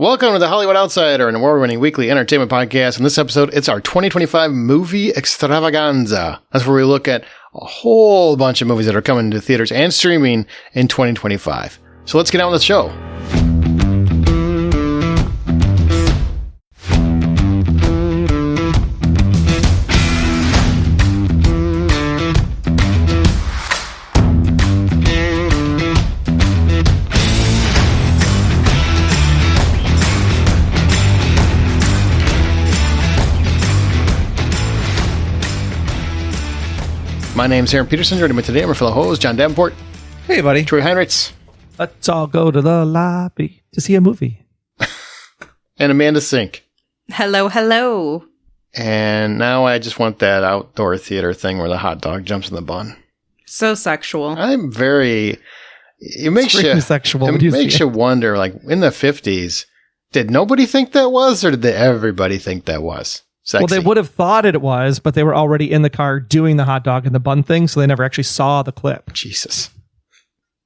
Welcome to the Hollywood Outsider, an award-winning weekly entertainment podcast. In this episode, it's our 2025 Movie Extravaganza. That's where we look at a whole bunch of movies that are coming to theaters and streaming in 2025. So let's get on with the show. My name's Aaron Peterson. Joining me today, my fellow host, John Davenport. Hey, buddy. Troy Heinrichs. Let's all go to the lobby to see a movie. And Amanda Sink. Hello, hello. And now I just want that outdoor theater thing where the hot dog jumps in the bun. So sexual. I'm very... It makes you sexual. It makes you wonder, like, in the 50s, did nobody think that was, or did everybody think that was? Sexy. Well, they would have thought it was, but they were already in the car doing the hot dog and the bun thing, so they never actually saw the clip. Jesus.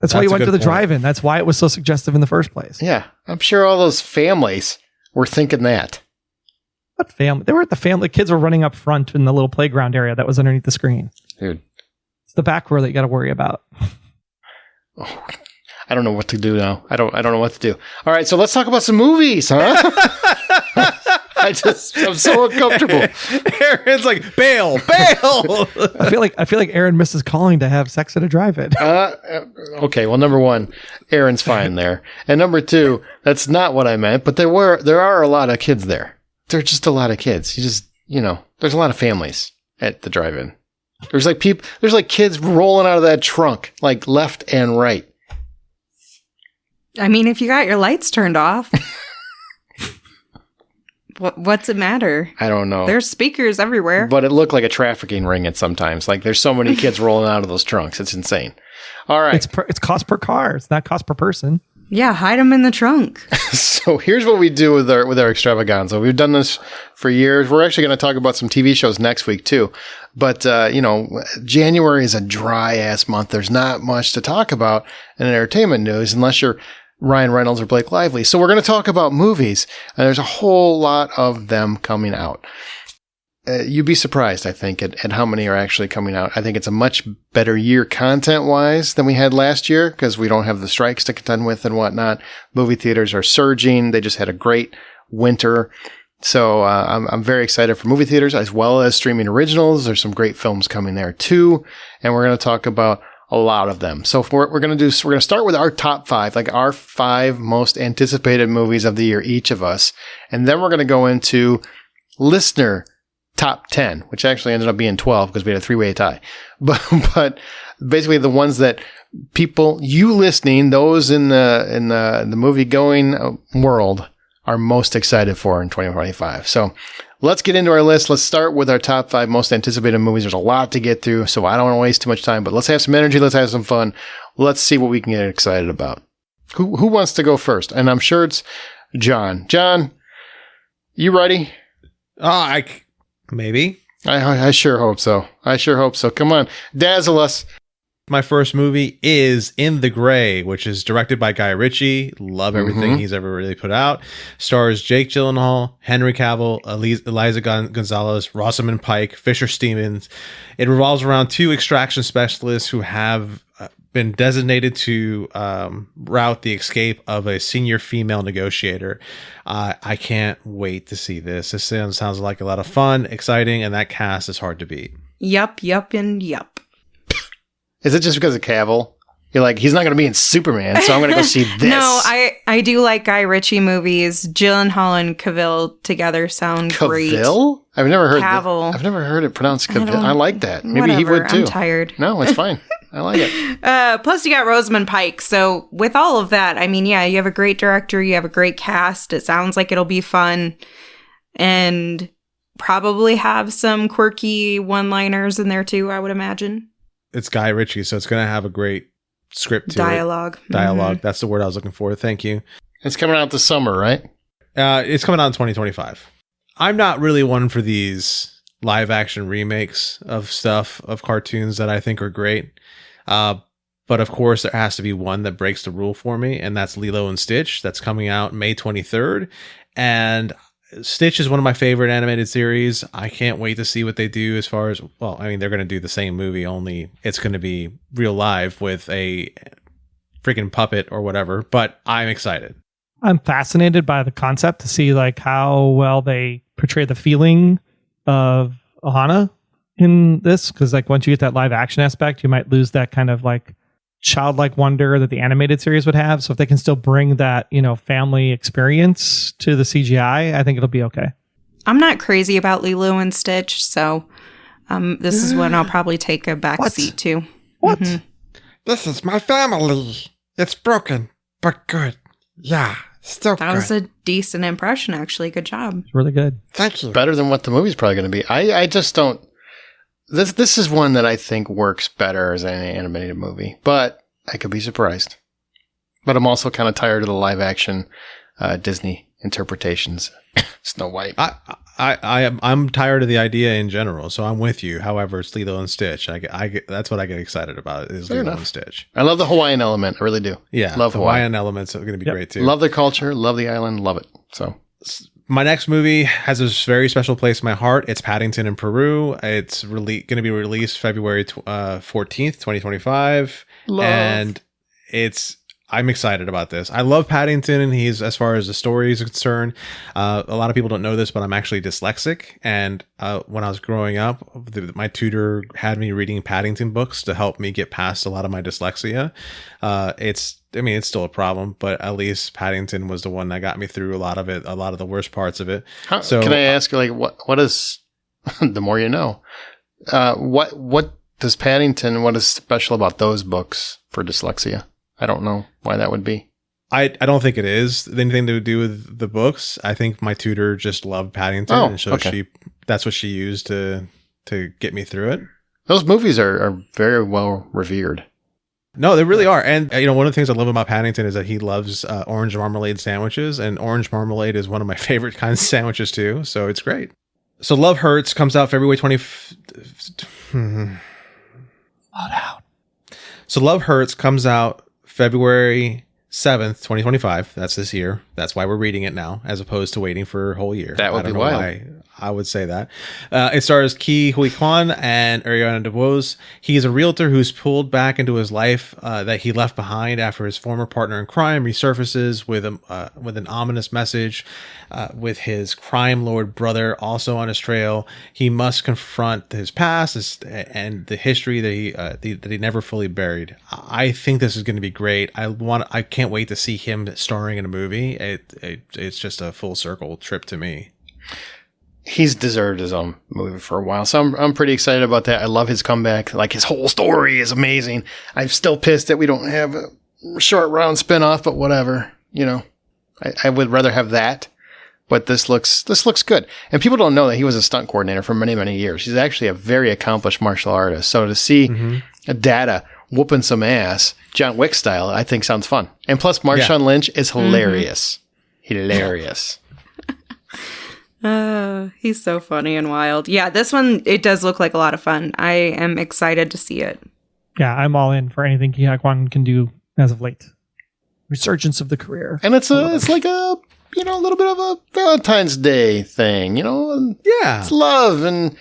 That's why you went to the drive-in. That's why it was so suggestive in the first place. Yeah, I'm sure all those families were thinking that. What family? They were at the family. Kids were running up front in the little playground area that was underneath the screen. Dude. It's the back row that you got to worry about. Oh, I don't know what to do now. I don't know what to do. All right, so let's talk about some movies, huh? I'm so uncomfortable. Aaron's like, bail. I feel like Aaron misses calling to have sex at a drive-in. Okay, well, number one, Aaron's fine there. And number two, that's not what I meant, but there are a lot of kids there. There are just a lot of kids. There's a lot of families at the drive-in. There's like kids rolling out of that trunk, like left and right. I mean, if you got your lights turned off, what's it matter? I don't know. There's speakers everywhere. But it looked like a trafficking ring at sometimes. Like there's so many kids rolling out of those trunks. It's insane. All right. It's cost per car. It's not cost per person. Yeah, hide them in the trunk. So here's what we do with our extravaganza. We've done this for years. We're actually going to talk about some TV shows next week too. But, January is a dry ass month. There's not much to talk about in entertainment news unless you're Ryan Reynolds or Blake Lively. So we're going to talk about movies, and there's a whole lot of them coming out. You'd be surprised, I think, at how many are actually coming out. I think it's a much better year content-wise than we had last year because we don't have the strikes to contend with and whatnot. Movie theaters are surging. They just had a great winter. So I'm very excited for movie theaters as well as streaming originals. There's some great films coming there too, and we're going to talk about a lot of them. So we're going to start with our top five, like our 5 most anticipated movies of the year, each of us. And then we're going to go into listener top 10, which actually ended up being 12 because we had a 3-way tie. But basically the ones that people, you listening, those in the movie going world are most excited for in 2025. So let's get into our list. Let's start with our top 5 most anticipated movies. There's a lot to get through, so I don't want to waste too much time, but let's have some energy. Let's have some fun. Let's see what we can get excited about. Who wants to go first? And I'm sure it's John. John, you ready? Maybe. I sure hope so. Come on. Dazzle us. My first movie is In the Gray, which is directed by Guy Ritchie. Love everything he's ever really put out. Stars Jake Gyllenhaal, Henry Cavill, Eliza Gonzalez, Rosamund Pike, Fisher Stevens. It revolves around 2 extraction specialists who have been designated to route the escape of a senior female negotiator. I can't wait to see this. This sounds like a lot of fun, exciting, and that cast is hard to beat. Yup, and yup. Is it just because of Cavill? You're like, he's not going to be in Superman, so I'm going to go see this. No, I do like Guy Ritchie movies. Gyllenhaal and Cavill together sound great. Cavill? I've never heard Cavill. I've never heard it pronounced Cavill. I like that. Maybe whatever, he would too. I'm tired. No, it's fine. I like it. Plus, you got Rosamund Pike. So with all of that, I mean, yeah, you have a great director. You have a great cast. It sounds like it'll be fun. And probably have some quirky one-liners in there too, I would imagine. It's Guy Ritchie, so it's going to have a great script to Dialogue. it. Dialogue. That's the word I was looking for. Thank you. It's coming out this summer, right? It's coming out in 2025. I'm not really one for these live action remakes of stuff, of cartoons that I think are great. But of course, there has to be one that breaks the rule for me, and that's Lilo and Stitch. That's coming out May 23rd. And Stitch is one of my favorite animated series. I can't wait to see what they do as far as, well, I mean, they're going to do the same movie, only it's going to be real live with a freaking puppet or whatever, but I'm excited. I'm fascinated by the concept to see like how well they portray the feeling of Ohana in this, because like once you get that live action aspect, you might lose that kind of like childlike wonder that the animated series would have. So if they can still bring that, you know, family experience to the CGI, I think it'll be okay. I'm not crazy about Lilo and Stitch, so this is one I'll probably take a back seat to. What? Mm-hmm. This is my family. It's broken, but good. Yeah, still that good. was a decent impression, actually. Good job. It's really good. Thank you. Better than what the movie's probably going to be. I just don't. This is one that I think works better as an animated movie, but I could be surprised. But I'm also kind of tired of the live action Disney interpretations. Snow White. I'm tired of the idea in general, so I'm with you. However, it's Lilo and Stitch. I get that's what I get excited about is Fair Lilo enough. and Stitch. I love the Hawaiian element. I really do. Yeah, love the Hawaiian elements are going to be great too. Love the culture. Love the island. Love it. So. My next movie has a very special place in my heart. It's Paddington in Peru. It's going to be released February 14th, 2025. And I'm excited about this. I love Paddington, and he's, as far as the story is concerned, a lot of people don't know this, but I'm actually dyslexic. And when I was growing up, my tutor had me reading Paddington books to help me get past a lot of my dyslexia. It's still a problem, but at least Paddington was the one that got me through a lot of it, a lot of the worst parts of it. So can I ask, like, what is, the more you know, what does Paddington, what is special about those books for dyslexia? I don't know why that would be. I don't think it is anything to do with the books. I think my tutor just loved Paddington, and so that's what she used to get me through it. Those movies are very well revered. No, they really are. And, one of the things I love about Paddington is that he loves orange marmalade sandwiches, and orange marmalade is one of my favorite kinds of sandwiches too. So it's great. So Love Hurts comes out February 20th. Slow down. So Love Hurts comes out February 7th, 2025. That's this year. That's why we're reading it now, as opposed to waiting for a whole year. That would be wild. Why I would say that. It stars Ki Hui Kwan and Ariana DeBose. He's a realtor who's pulled back into his life that he left behind after his former partner in crime resurfaces with an ominous message. With his crime lord brother also on his trail, he must confront his past and the history that he never fully buried. I think this is going to be great. I can't wait to see him starring in a movie. It's just a full circle trip to me. He's deserved his own movie for a while, so I'm pretty excited about that. I love his comeback. Like, his whole story is amazing. I'm still pissed that we don't have a short round spinoff, but whatever. I would rather have that. But this looks good. And people don't know that he was a stunt coordinator for many, many years. He's actually a very accomplished martial artist. So to see Data whooping some ass, John Wick style, I think sounds fun. And plus, Marshawn Lynch is hilarious. Hilarious. He's so funny and wild. Yeah, this one, it does look like a lot of fun. I am excited to see it. Yeah, I'm all in for anything Ki Hai Kwan can do as of late. Resurgence of the career. And it's like a little bit of a Valentine's Day thing, Yeah. It's love and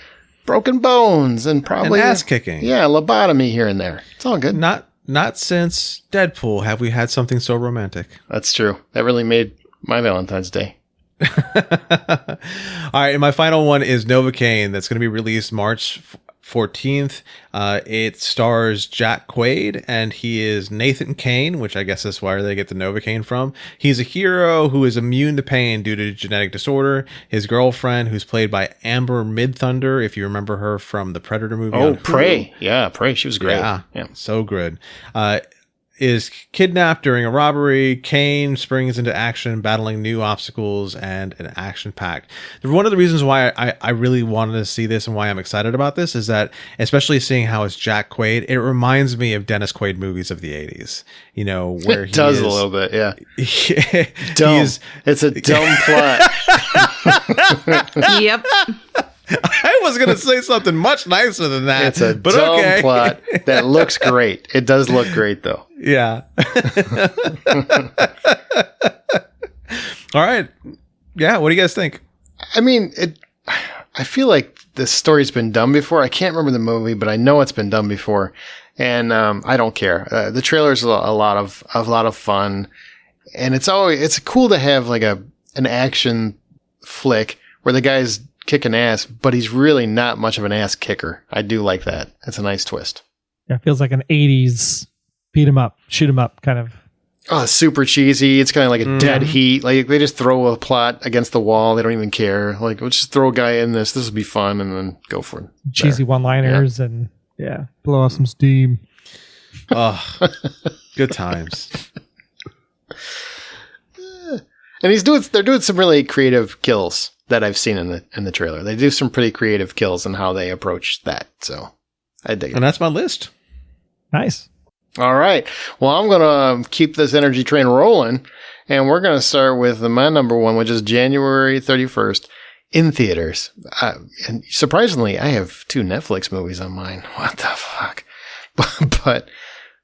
broken bones and probably ass kicking. Yeah, lobotomy here and there. It's all good. Not since Deadpool have we had something so romantic. That's true. That really made my Valentine's Day. All right, and my final one is Novocaine. That's going to be released March 14th. It stars Jack Quaid, and he is Nathan Kane, which I guess is where they get the Novocaine from. He's a hero who is immune to pain due to genetic disorder. His girlfriend, who's played by Amber Midthunder, if you remember her from the Predator movie. Oh, Prey. Yeah, Prey. She was great. Yeah, so good. Is kidnapped during a robbery. Kane springs into action, battling new obstacles and an action-packed. One of the reasons why I really wanted to see this and why I'm excited about this is that, especially seeing how it's Jack Quaid, it reminds me of Dennis Quaid movies of the 80s. Where it does a little bit, yeah. Dumb. It's a dumb plot. Yep. I was going to say something much nicer than that. It's a dumb plot that looks great. It does look great, though. Yeah. All right. Yeah. What do you guys think? I mean, I feel like this story's been done before. I can't remember the movie, but I know it's been done before, and I don't care. The trailer's a lot of fun, and it's cool to have like an action flick where the guy's kicking ass, but he's really not much of an ass kicker. I do like that. That's a nice twist. Yeah, it feels like an 80s beat 'em up, shoot 'em up kind of. Oh, super cheesy. It's kind of like a dead heat. Like they just throw a plot against the wall. They don't even care. Like, let's just throw a guy in this. This will be fun, and then go for it. Cheesy one-liners and blow off some steam. Oh, good times. And they're doing some really creative kills that I've seen in the trailer. They do some pretty creative kills and how they approach that. So I dig it. And that's my list. Nice. All right. Well, I'm going to keep this energy train rolling, and we're going to start with my number one, which is January 31st in theaters. And surprisingly, I have 2 Netflix movies on mine. What the fuck? But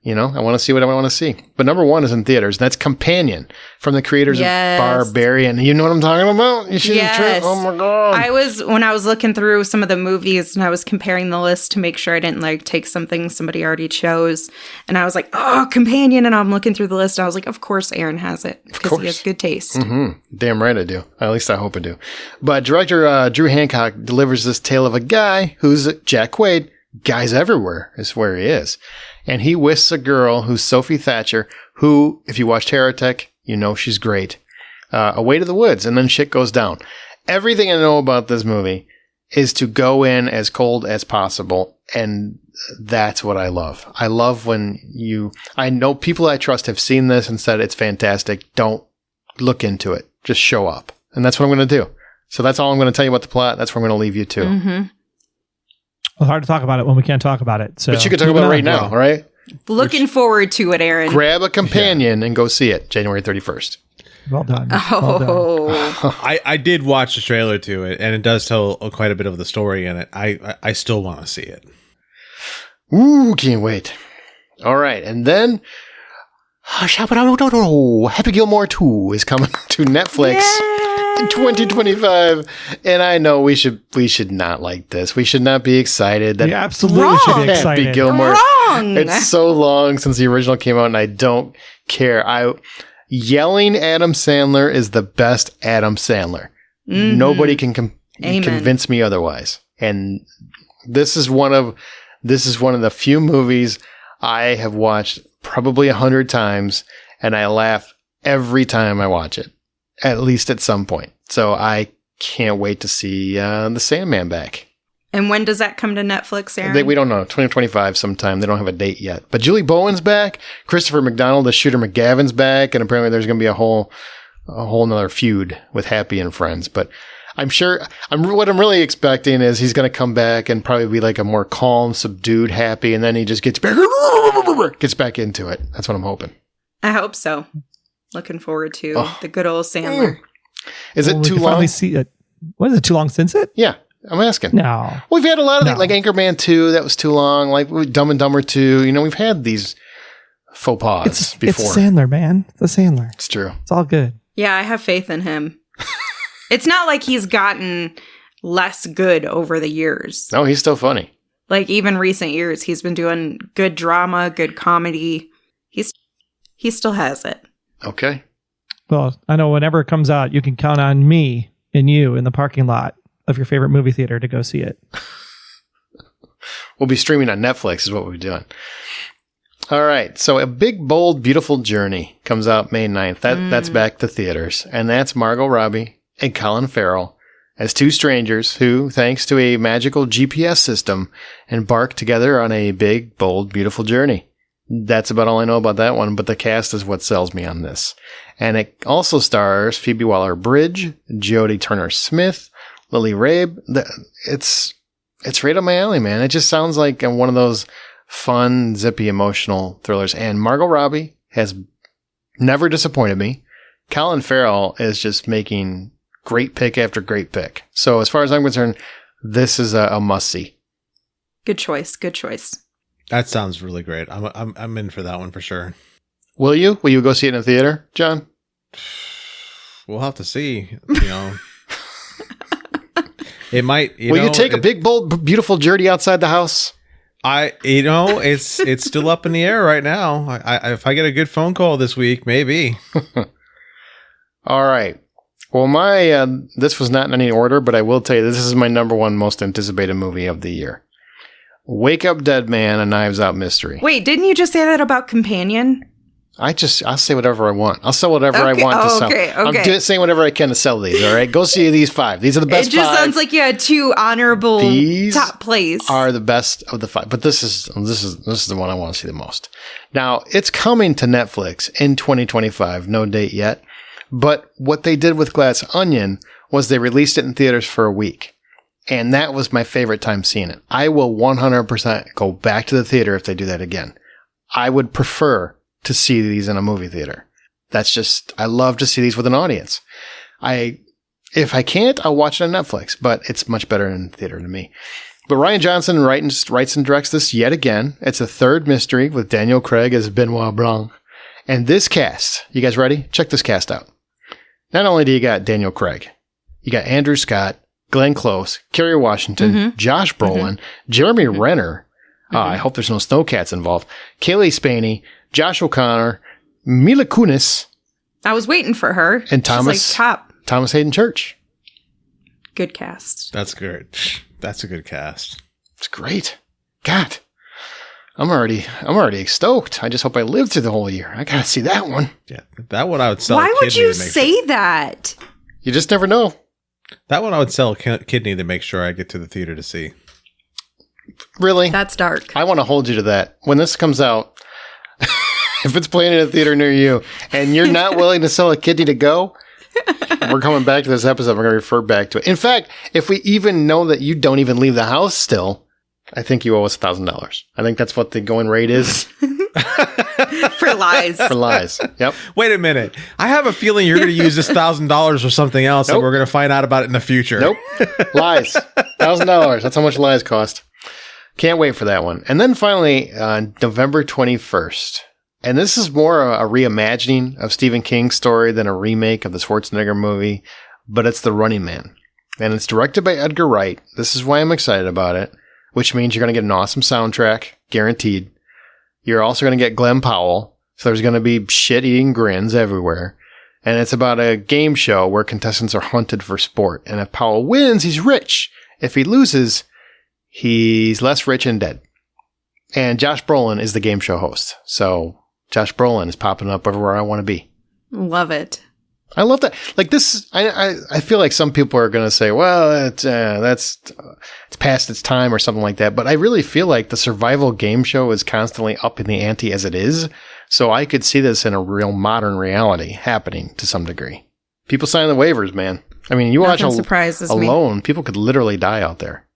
you know, I want to see what I want to see. But number 1 is in theaters. That's Companion from the creators of Barbarian. You know what I'm talking about? You see the trailer? Oh my god! When I was looking through some of the movies and I was comparing the list to make sure I didn't like take something somebody already chose, and I was like, oh, Companion, and I'm looking through the list and I was like, of course Aaron has it because he has good taste. Mm-hmm. Damn right I do. At least I hope I do. But director Drew Hancock delivers this tale of a guy who's Jack Quaid. Guys everywhere is where he is. And he whisks a girl who's Sophie Thatcher, who, if you watched Heretic, you know she's great, away to the woods, and then shit goes down. Everything I know about this movie is to go in as cold as possible, and that's what I love. I love when I know people I trust have seen this and said it's fantastic. Don't look into it. Just show up. And that's what I'm going to do. So that's all I'm going to tell you about the plot. That's where I'm going to leave you to. Mm-hmm. Well, hard to talk about it when we can't talk about it. So. But you can talk about it right now, all right? Looking forward to it, Aaron. Grab a companion and go see it January 31st. Well done. Oh. Well done. I did watch the trailer to it, and it does tell quite a bit of the story in it. I still want to see it. Ooh, can't wait. All right, and then Happy Gilmore 2 is coming to Netflix in 2025, and I know we should not like this. We should not be excited. That we absolutely should be excited. Happy Gilmore. Wrong. It's so long since the original came out, and I don't care. Yelling Adam Sandler is the best Adam Sandler. Mm-hmm. Nobody can convince me otherwise. And this is one of the few movies I have watched probably 100 times, and I laugh every time I watch it, at least at some point. So I can't wait to see the Sandman back. And when does that come to Netflix, Aaron? We don't know. 2025 sometime. They don't have a date yet. But Julie Bowen's back. Christopher McDonald, the Shooter McGavin's back. And apparently there's going to be a whole nother feud with Happy and Friends. But I'm sure what I'm really expecting is he's going to come back and probably be like a more calm, subdued Happy. And then he just gets back into it. That's what I'm hoping. I hope so. Looking forward to the good old Sandler. Is it too long? See it. What is it, too long since it? Yeah. I'm asking. No. We've had a lot of like Anchorman 2, that was too long. Like Dumb and Dumber 2. You know, we've had these faux pas before. It's Sandler, man. It's a Sandler. It's true. It's all good. Yeah, I have faith in him. It's not like he's gotten less good over the years. No, he's still funny. Like even recent years, he's been doing good drama, good comedy. He still has it. Okay. Well, I know whenever it comes out, you can count on me and you in the parking lot of your favorite movie theater to go see it. We'll be streaming on Netflix is what we'll be doing. All right. So A Big, Bold, Beautiful Journey comes out May 9th. That's back to theaters. And that's Margot Robbie and Colin Farrell as 2 strangers who, thanks to a magical GPS system, embark together on a big, bold, beautiful journey. That's about all I know about that one, but the cast is what sells me on this. And it also stars Phoebe Waller-Bridge, Jodie Turner-Smith, Lily Rabe. It's right up my alley, man. It just sounds like one of those fun, zippy, emotional thrillers. And Margot Robbie has never disappointed me. Colin Farrell is just making great pick after great pick. So as far as I'm concerned, this is a must-see. Good choice. Good choice. That sounds really great. I'm in for that one for sure. Will you? Will you go see it in a theater, John? We'll have to see. It might. Will you take a big, bold, beautiful journey outside the house? It's still up in the air right now. If I get a good phone call this week, maybe. All right. Well, this was not in any order, but I will tell you this is my number one most anticipated movie of the year. Wake Up Dead Man, A Knives Out Mystery. Wait, didn't you just say that about Companion? I'll say whatever I want. I'll sell whatever I want to sell. Okay. I'm saying whatever I can to sell these, all right? Go see these 5. These are the best 5. It just sounds like you had 2 honorable top plays. Are the best of the 5. But this is the one I want to see the most. Now, it's coming to Netflix in 2025. No date yet. But what they did with Glass Onion was they released it in theaters for a week. And that was my favorite time seeing it. I will 100% go back to the theater if they do that again. I would prefer to see these in a movie theater. I love to see these with an audience. If I can't, I'll watch it on Netflix, but it's much better in theater to me. But Rian Johnson writes and directs this yet again. It's a third mystery with Daniel Craig as Benoit Blanc. And this cast, you guys ready? Check this cast out. Not only do you got Daniel Craig, you got Andrew Scott, Glenn Close, Kerry Washington, Josh Brolin, Jeremy Renner. I hope there's no snowcats involved. Kaylee Spaney, Josh O'Connor, Mila Kunis. I was waiting for her. And Thomas. She's like top. Thomas Hayden Church. Good cast. That's good. That's a good cast. It's great. God, I'm already stoked. I just hope I live through the whole year. I gotta see that one. Yeah, that one I would sell. Why would you say that? You just never know. That one I would sell a kidney to make sure I get to the theater to see. Really? That's dark. I want to hold you to that. When this comes out, if it's playing in a theater near you and you're not willing to sell a kidney to go, we're coming back to this episode. We're going to refer back to it. In fact, if we even know that you don't even leave the house still, I think you owe us $1,000. I think that's what the going rate is. For lies. For lies. Yep. Wait a minute. I have a feeling you're going to use this $1,000 for something else, and we're going to find out about it in the future. Nope. Lies. $1,000. That's how much lies cost. Can't wait for that one. And then finally, November 21st. And this is more a reimagining of Stephen King's story than a remake of the Schwarzenegger movie, but it's The Running Man. And it's directed by Edgar Wright. This is why I'm excited about it, which means you're going to get an awesome soundtrack, guaranteed. You're also going to get Glenn Powell, so there's going to be shit-eating grins everywhere. And it's about a game show where contestants are hunted for sport. And if Powell wins, he's rich. If he loses, he's less rich and dead. And Josh Brolin is the game show host. So Josh Brolin is popping up everywhere I want to be. Love it. I love that. Like this, I feel like some people are going to say, well, it's past its time or something like that. But I really feel like the survival game show is constantly up in the ante as it is. So I could see this in a real modern reality happening to some degree. People sign the waivers, man. I mean, you watch Alone, people could literally die out there.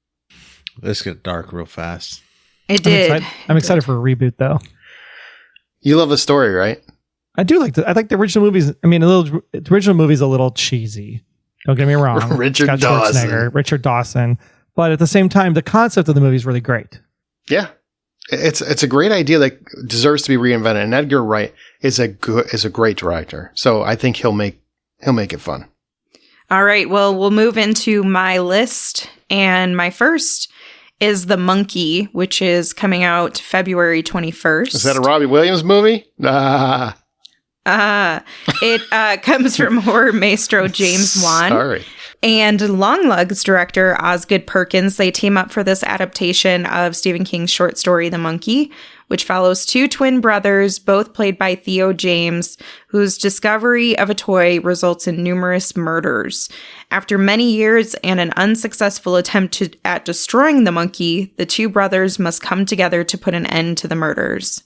This got dark real fast. It did. I'm excited for a reboot, though. You love the story, right? I do like I like the original movies. I mean, the original movie's a little cheesy. Don't get me wrong. Richard Dawson. But at the same time, the concept of the movie is really great. Yeah. It's a great idea that deserves to be reinvented. And Edgar Wright is a great director. So I think he'll make it fun. All right. Well, we'll move into my list. And my first is The Monkey, which is coming out February 21st. Is that a Robbie Williams movie? It comes from horror maestro James Wan. Sorry. And Longlegs director Osgood Perkins. They team up for this adaptation of Stephen King's short story, The Monkey, which follows 2 twin brothers, both played by Theo James, whose discovery of a toy results in numerous murders. After many years and an unsuccessful attempt at destroying the monkey, the 2 brothers must come together to put an end to the murders.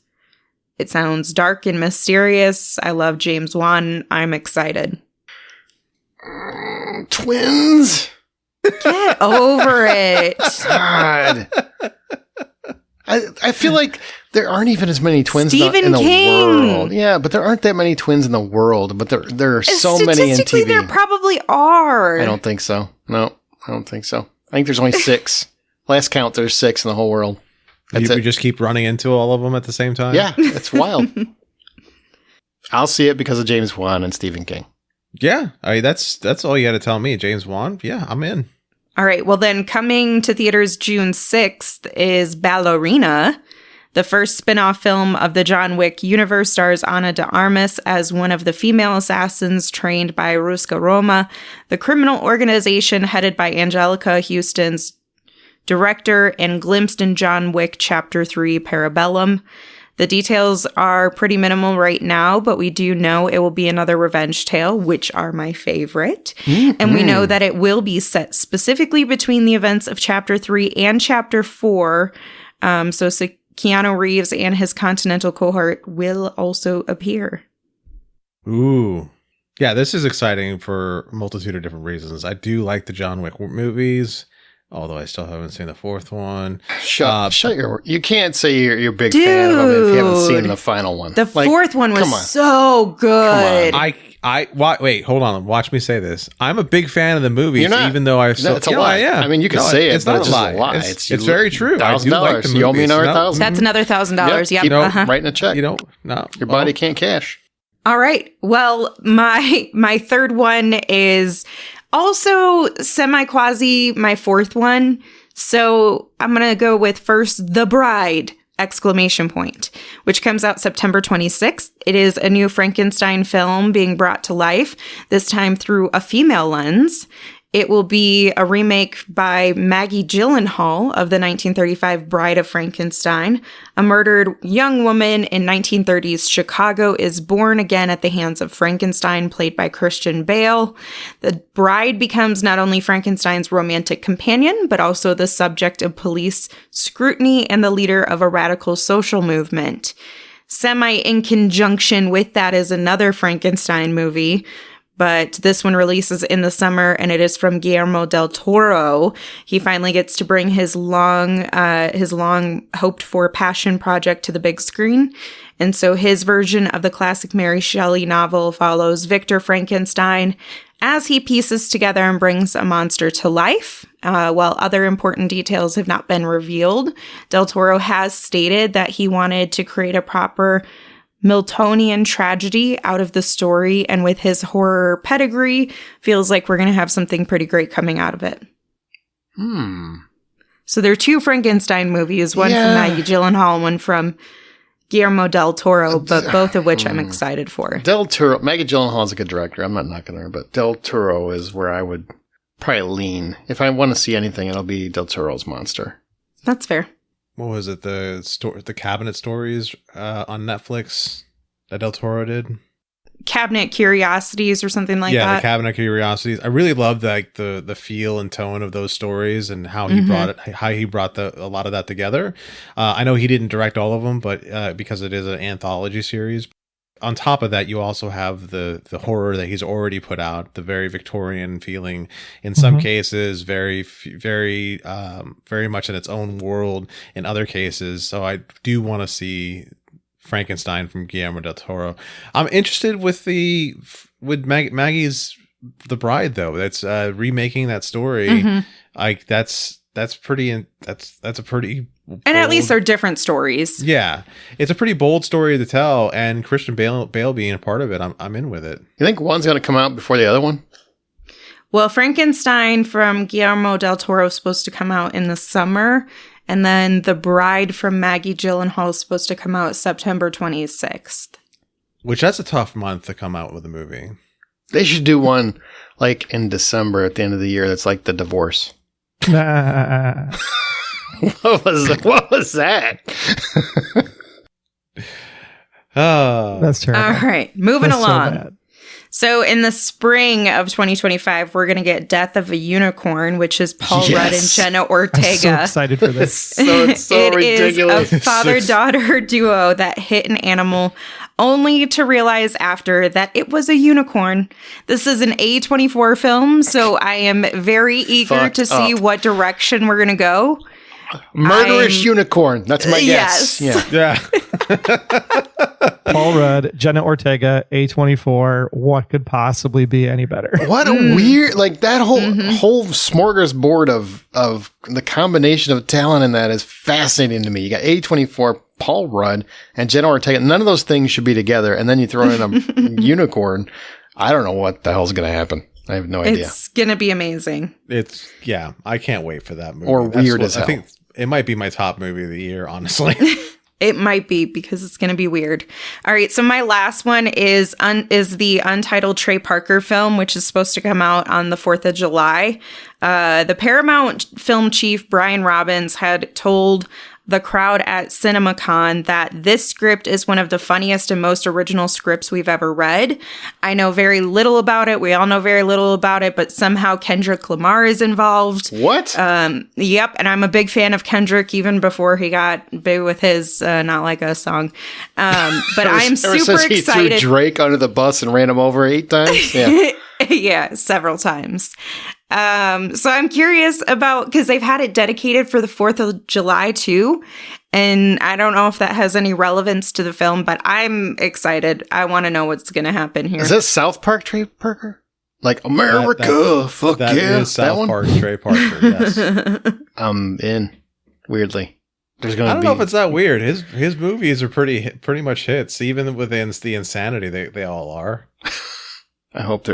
It sounds dark and mysterious. I love James Wan. I'm excited. Twins? Get over it. God. I feel like there aren't even as many twins in the world. Yeah, but there aren't that many twins in the world. But there are so many in TV. Statistically, there probably are. I don't think so. No, I don't think so. I think there's only 6. Last count, there's 6 in the whole world. That's We just keep running into all of them at the same time? Yeah, it's wild. I'll see it because of James Wan and Stephen King. Yeah. I mean, that's all you got to tell me. James Wan? Yeah, I'm in. All right. Well, then coming to theaters June 6th is Ballerina. The first spin-off film of the John Wick universe stars Ana de Armas as one of the female assassins trained by Ruska Roma, the criminal organization headed by Angelica Houston's director and glimpsed in John Wick Chapter 3 Parabellum. The details are pretty minimal right now, but we do know it will be another revenge tale, which are my favorite. Mm-hmm. And we know that it will be set specifically between the events of Chapter 3 and Chapter 4. So Keanu Reeves and his Continental cohort will also appear. Ooh. Yeah, this is exciting for a multitude of different reasons. I do like the John Wick movies, although I still haven't seen the 4th one. Shut your... You can't say you're a big fan of them if you haven't seen the final one. The 4th one was so good. Wait, hold on. Watch me say this. I'm a big fan of the movies, even though I've... It's a lie. Yeah. I mean, you can say it, it's but not it's a just lie. a lie. It's very true. I do like the movies. You owe me another $1,000. That's another $1,000. Yep. Writing a check. Your body can't cash. All right. Well, my third one is also semi-quasi my 4th one. So I'm going to go with first The Bride, ! Which comes out September 26th. It is a new Frankenstein film being brought to life, this time through a female lens. It will be a remake by Maggie Gyllenhaal of the 1935 Bride of Frankenstein. A murdered young woman in 1930s Chicago is born again at the hands of Frankenstein, played by Christian Bale. The bride becomes not only Frankenstein's romantic companion, but also the subject of police scrutiny and the leader of a radical social movement. Semi in conjunction with that is another Frankenstein movie, but this one releases in the summer, and it is from Guillermo del Toro. He finally gets to bring his long hoped for passion project to the big screen. And so his version of the classic Mary Shelley novel follows Victor Frankenstein as he pieces together and brings a monster to life. While other important details have not been revealed, del Toro has stated that he wanted to create a proper Miltonian tragedy out of the story, and with his horror pedigree, feels like we're going to have something pretty great coming out of it. So there are 2 Frankenstein movies, one from Maggie Gyllenhaal, one from Guillermo del Toro, but both of which I'm excited for. Del Toro, Maggie Gyllenhaal is a good director. I'm not knocking her, but del Toro is where I would probably lean. If I want to see anything, it'll be del Toro's Monster. That's fair. What was it? The Cabinet Stories on Netflix that Del Toro did? Cabinet Curiosities or something like that. Yeah, the Cabinet Curiosities. I really loved the feel and tone of those stories and how he brought a lot of that together. I know he didn't direct all of them, but because it is an anthology series. On top of that, you also have the horror that he's already put out, the very Victorian feeling, in some cases, very much in its own world in other cases. So I do want to see Frankenstein from Guillermo del Toro. I'm interested with Maggie's The Bride, though. That's remaking that story. Like that's a pretty bold, and at least they're different stories. Yeah, it's a pretty bold story to tell, and Christian Bale being a part of it, I'm in with it. You think one's going to come out before the other one? Well, Frankenstein from Guillermo del Toro is supposed to come out in the summer, and then The Bride from Maggie Gyllenhaal is supposed to come out September 26th. Which, that's a tough month to come out with a movie. They should do one like in December at the end of the year that's like The Divorce. What was that? That's terrible. All right, moving That's along. So in the spring of 2025, we're going to get Death of a Unicorn, which is Paul Rudd and Jenna Ortega. I'm so excited for this. It's so ridiculous. Is a father-daughter duo that hit an animal only to realize after that it was a unicorn. This is an A24 film, so I am very eager to see what direction we're going to go. Murderous unicorn. That's my guess. Yes. Yeah. Paul Rudd, Jenna Ortega, A24. What could possibly be any better? What a weird, like that whole smorgasbord of the combination of talent in that is fascinating to me. You got A24, Paul Rudd, and Jenna Ortega. None of those things should be together. And then you throw in a unicorn. I don't know what the hell's going to happen. I have no idea. It's going to be amazing. I can't wait for that movie. Or weird as hell. I think it might be my top movie of the year, honestly. It might be because it's going to be weird. All right. So my last one is the untitled Trey Parker film, which is supposed to come out on the 4th of July. The Paramount film chief, Brian Robbins, had told the crowd at CinemaCon that this script is one of the funniest and most original scripts we've ever read. I know very little about it. We all know very little about it, but somehow Kendrick Lamar is involved. What? Yep. And I'm a big fan of Kendrick even before he got big with his Not Like Us song. But I'm super he excited. Threw Drake under the bus and ran him over 8 times. Yeah. Yeah, several times. So I'm curious about, because they've had it dedicated for the 4th of July too. And I don't know if that has any relevance to the film, but I'm excited. I want to know what's going to happen here. Is that South Park Trey Parker? Like America, fuck that yeah. Is South Park Trey Parker, yes. I'm in, weirdly. There's I don't know if it's that weird. His movies are pretty much hits, even within the insanity they all are. I hope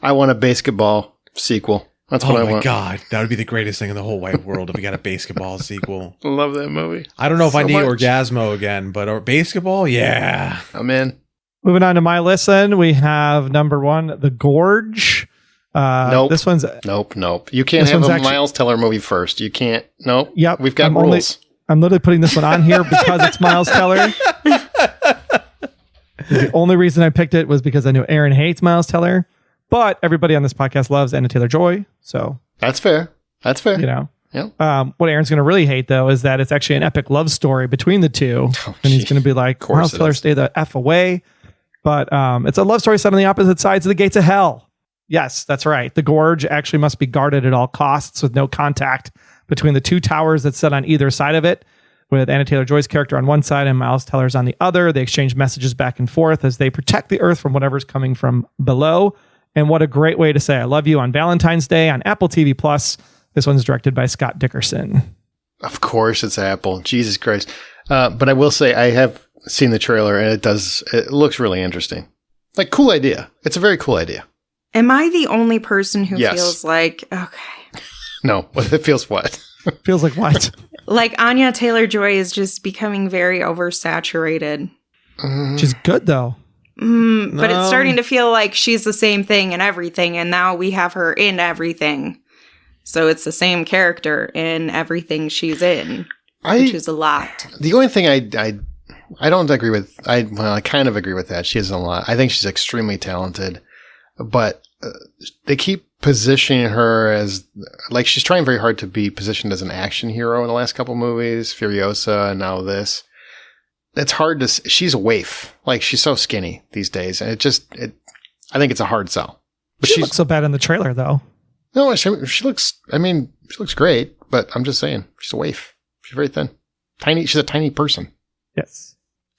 I want a basketball sequel. That's what I want. Oh my God. That would be the greatest thing in the whole wide world if we got a basketball sequel. I love that movie. I don't know if I need much. Orgasmo again, but basketball, yeah. I'm in. Moving on to my listen, we have number 1, The Gorge. Nope. This one's Nope. You can't have a Miles Teller movie first. You can't. Nope. Yep. We've got rules. I'm literally putting this one on here because it's Miles Teller. The only reason I picked it was because I knew Aaron hates Miles Teller, but everybody on this podcast loves Anna Taylor-Joy. So That's fair. you know, Yeah. what Aaron's going to really hate though is that it's actually an epic love story between the two, and he's going to be like, Miles Teller, stay the F away. But it's a love story set on the opposite sides of the gates of hell. Yes, that's right. The Gorge actually must be guarded at all costs with no contact between the two towers that sit on either side of it, with Anna Taylor-Joy's character on one side and Miles Teller's on the other. They exchange messages back and forth as they protect the Earth from whatever's coming from below. And what a great way to say I love you on Valentine's Day on Apple TV+. This one's directed by Scott Dickerson. Of course it's Apple. Jesus Christ. But I will say I have seen the trailer and it looks really interesting. Like, cool idea. It's a very cool idea. Am I the only person who Yes. feels like, okay. No, it feels what? Feels like what? Like Anya Taylor-Joy is just becoming very oversaturated. She's good though. But it's starting to feel like she's the same thing in everything, and now we have her in everything. So it's the same character in everything she's in, which is a lot. The only thing I don't agree with, I kind of agree with that. She has a lot. I think she's extremely talented, but they keep positioning her as, like, she's trying very hard to be positioned as an action hero in the last couple movies, Furiosa, and now this. It's hard to, she's a waif. Like, she's so skinny these days. And I think it's a hard sell. But She looks so bad in the trailer though. No, she looks great, but I'm just saying, she's a waif. She's very thin. Tiny. She's a tiny person. Yes.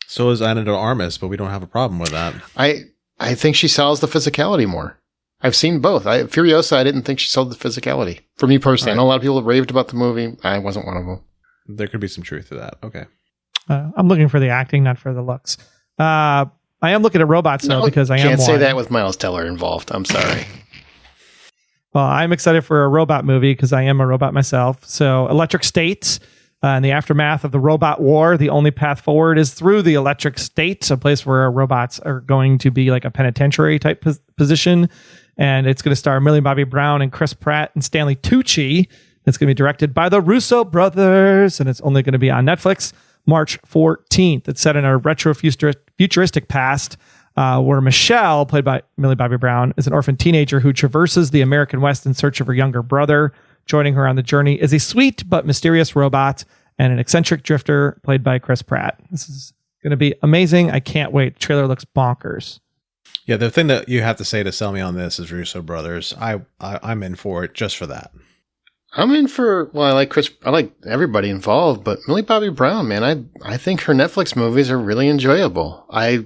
So is Ana de Armas, but we don't have a problem with that. I think she sells the physicality more. I've seen both. Furiosa, I didn't think she sold the physicality. For me personally, I know a lot of people have raved about the movie. I wasn't one of them. There could be some truth to that. Okay. I'm looking for the acting, not for the looks. I am looking at robots though, because I can't say one. that with Miles Teller involved. I'm sorry. Well, I'm excited for a robot movie because I am a robot myself. So Electric State, in the aftermath of the robot war, the only path forward is through the Electric State, a place where robots are going to be like a penitentiary type position. And it's going to star Millie Bobby Brown and Chris Pratt and Stanley Tucci. It's going to be directed by the Russo brothers, and it's only going to be on Netflix March 14th. It's set in a retro futuristic past where Michelle, played by Millie Bobby Brown, is an orphan teenager who traverses the American West in search of her younger brother. Joining her on the journey is a sweet but mysterious robot and an eccentric drifter played by Chris Pratt. This is going to be amazing. I can't wait. The trailer looks bonkers. Yeah, the thing that you have to say to sell me on this is Russo brothers. I'm in for it just for that. I'm in for, well, I like everybody involved, but Millie Bobby Brown, man, I think her Netflix movies are really enjoyable. I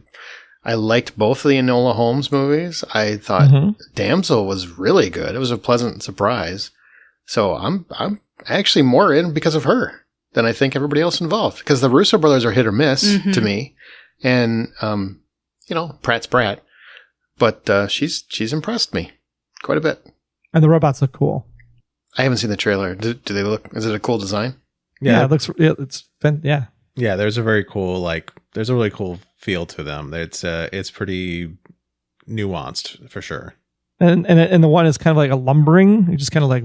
liked both of the Enola Holmes movies. I thought Damsel was really good. It was a pleasant surprise. So I'm actually more in because of her than I think everybody else involved, because the Russo brothers are hit or miss to me. And, Pratt's Pratt, but she's impressed me quite a bit. And the robots look cool. I haven't seen the trailer. Do they look? Is it a cool design? Yeah, it looks. Yeah. Yeah, there's a really cool feel to them. It's pretty nuanced for sure. And the one is kind of like a lumbering. It's just kind of like,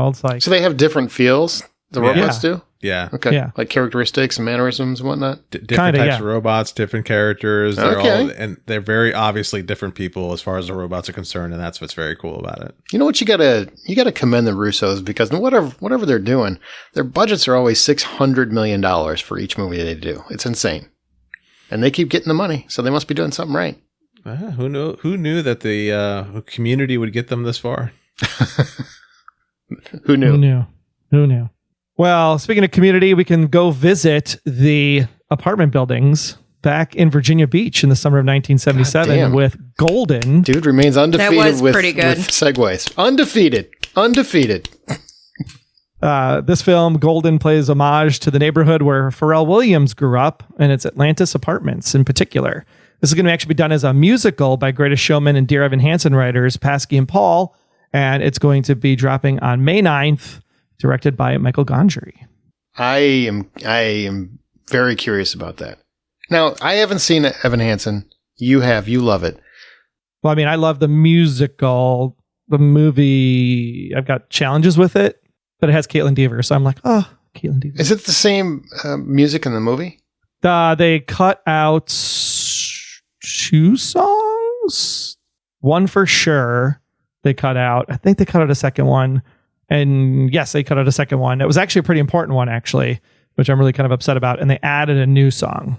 it's like. So they have different feels. The robots do. Yeah. Okay. Yeah. Like characteristics and mannerisms and whatnot. Different types of robots, different characters. Okay. They're very obviously different people as far as the robots are concerned, and that's what's very cool about it. You know what? You gotta commend the Russos, because whatever they're doing, their budgets are always $600 million for each movie they do. It's insane, and they keep getting the money, so they must be doing something right. Who knew that the Community would get them this far? Who knew? Who knew? Well, speaking of Community, we can go visit the apartment buildings back in Virginia Beach in the summer of 1977 with Golden. Dude remains undefeated. That was pretty good. With segues. Undefeated. This film, Golden, plays homage to the neighborhood where Pharrell Williams grew up, and its Atlantis apartments in particular. This is going to actually be done as a musical by Greatest Showman and Dear Evan Hansen writers Paskey and Paul, and it's going to be dropping on May 9th. Directed by Michael Gondry. I am very curious about that. Now, I haven't seen Evan Hansen. You have. You love it. Well, I mean, I love the musical. The movie, I've got challenges with it, but it has Caitlin Dever, so I'm like, oh, Caitlin Dever. Is it the same music in the movie? They cut out 2 songs. One for sure they cut out. I think they cut out a second one. And yes, they cut out a second one. It was actually a pretty important one, actually, which I'm really kind of upset about. And they added a new song.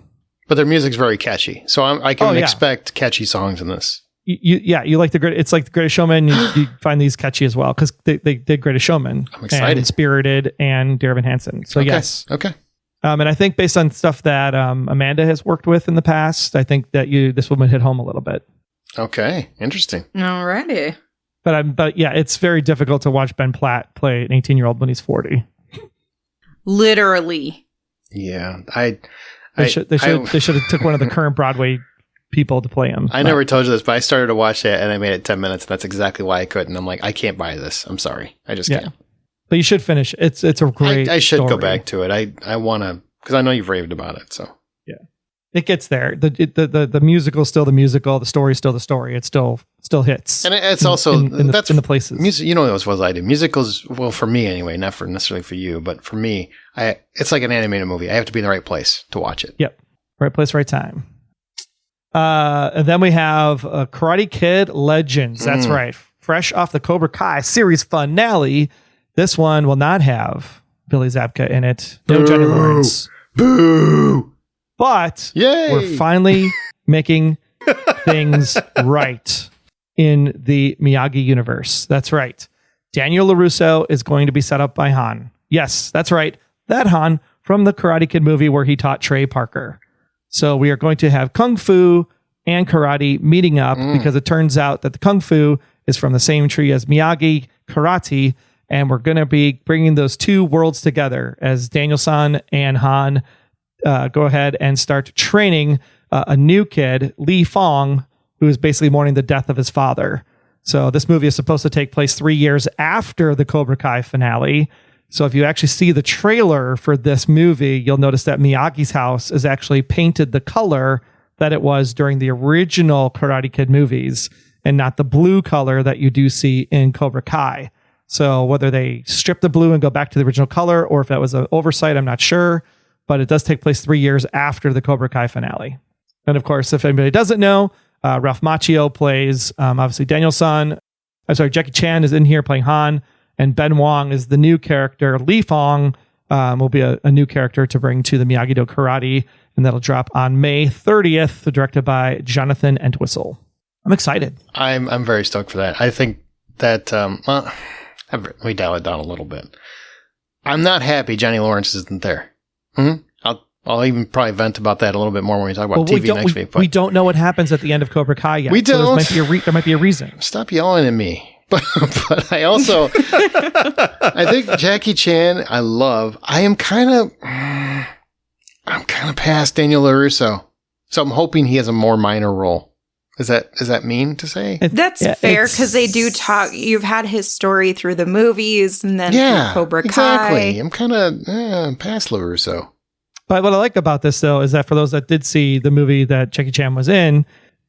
But their music's very catchy, so I can expect catchy songs in this. You like it's like the Greatest Showman. You find these catchy as well, because they did Greatest Showman. I'm excited. And Spirited and Dear Evan Hansen. So okay. Yes. Okay. And I think based on stuff that Amanda has worked with in the past, I think that this would hit home a little bit. Okay. Interesting. Alrighty. But yeah, it's very difficult to watch Ben Platt play an 18-year-old when he's 40. Literally. Yeah, they should have took one of the current Broadway people to play him. I never told you this, but I started to watch that and I made it 10 minutes, and that's exactly why I couldn't. I'm like, I can't buy this. I'm sorry, I just can't. But you should finish. It's a great. I should story. go back to it. I want to, because I know you've raved about it. So yeah, it gets there. The musical's still the musical. The story's still the story. It still hits. And it's also in the places. Music, you know as well as I do. Musicals, well, for me anyway, not for necessarily for you, but for me, it's like an animated movie. I have to be in the right place to watch it. Yep, right place, right time. And then we have Karate Kid Legends. That's right, fresh off the Cobra Kai series finale. This one will not have Billy Zabka in it. No Jenny Lawrence. Boo! But yay! We're finally making things right in the Miyagi universe. That's right. Daniel LaRusso is going to be set up by Han. Yes, that's right. That Han from the Karate Kid movie where he taught Trey Parker. So we are going to have Kung Fu and karate meeting up because it turns out that the Kung Fu is from the same tree as Miyagi Karate. And we're going to be bringing those two worlds together as Daniel-san and Han go ahead and start training a new kid, Li Fong, who is basically mourning the death of his father. So this movie is supposed to take place 3 years after the Cobra Kai finale. So if you actually see the trailer for this movie, you'll notice that Miyagi's house is actually painted the color that it was during the original Karate Kid movies, and not the blue color that you do see in Cobra Kai. So whether they strip the blue and go back to the original color, or if that was an oversight, I'm not sure. But it does take place 3 years after the Cobra Kai finale. And of course, if anybody doesn't know, Ralph Macchio plays, obviously, Daniel-san. I'm sorry, Jackie Chan is in here playing Han. And Ben Wong is the new character. Li Fong will be a new character to bring to the Miyagi-Do Karate. And that'll drop on May 30th, directed by Jonathan Entwistle. I'm excited. I'm very stoked for that. I think that... Let me dial it down a little bit. I'm not happy Johnny Lawrence isn't there. I'll even probably vent about that a little bit more when we talk about TV next week. But we don't know what happens at the end of Cobra Kai yet. We don't. So there might be a reason. Stop yelling at me. But I also, I think Jackie Chan, I'm kind of past Daniel LaRusso. So I'm hoping he has a more minor role. Is that mean to say? That's fair, because they do talk. You've had his story through the movies and then through Cobra Kai. Exactly. I'm kind of past LaRusso. But what I like about this, though, is that for those that did see the movie that Jackie Chan was in,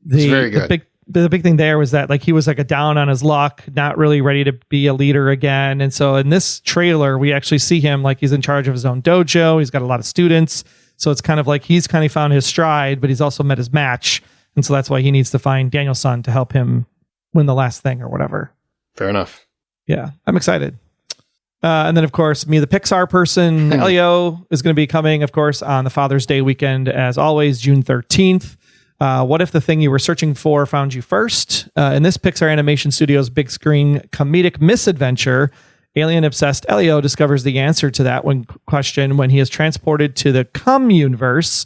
it's very good. The big thing there was that like he was like a down on his luck, not really ready to be a leader again. And so in this trailer, we actually see him like he's in charge of his own dojo. He's got a lot of students. So it's kind of like he's kind of found his stride, but he's also met his match. And so that's why he needs to find Daniel-san to help him win the last thing or whatever. Fair enough. Yeah, I'm excited. And then, of course, me, the Pixar person, Elio, is going to be coming, of course, on the Father's Day weekend, as always, June 13th. What if the thing you were searching for found you first? In this Pixar Animation Studios big screen comedic misadventure, alien-obsessed Elio discovers the answer to that question when he is transported to the Come-universe,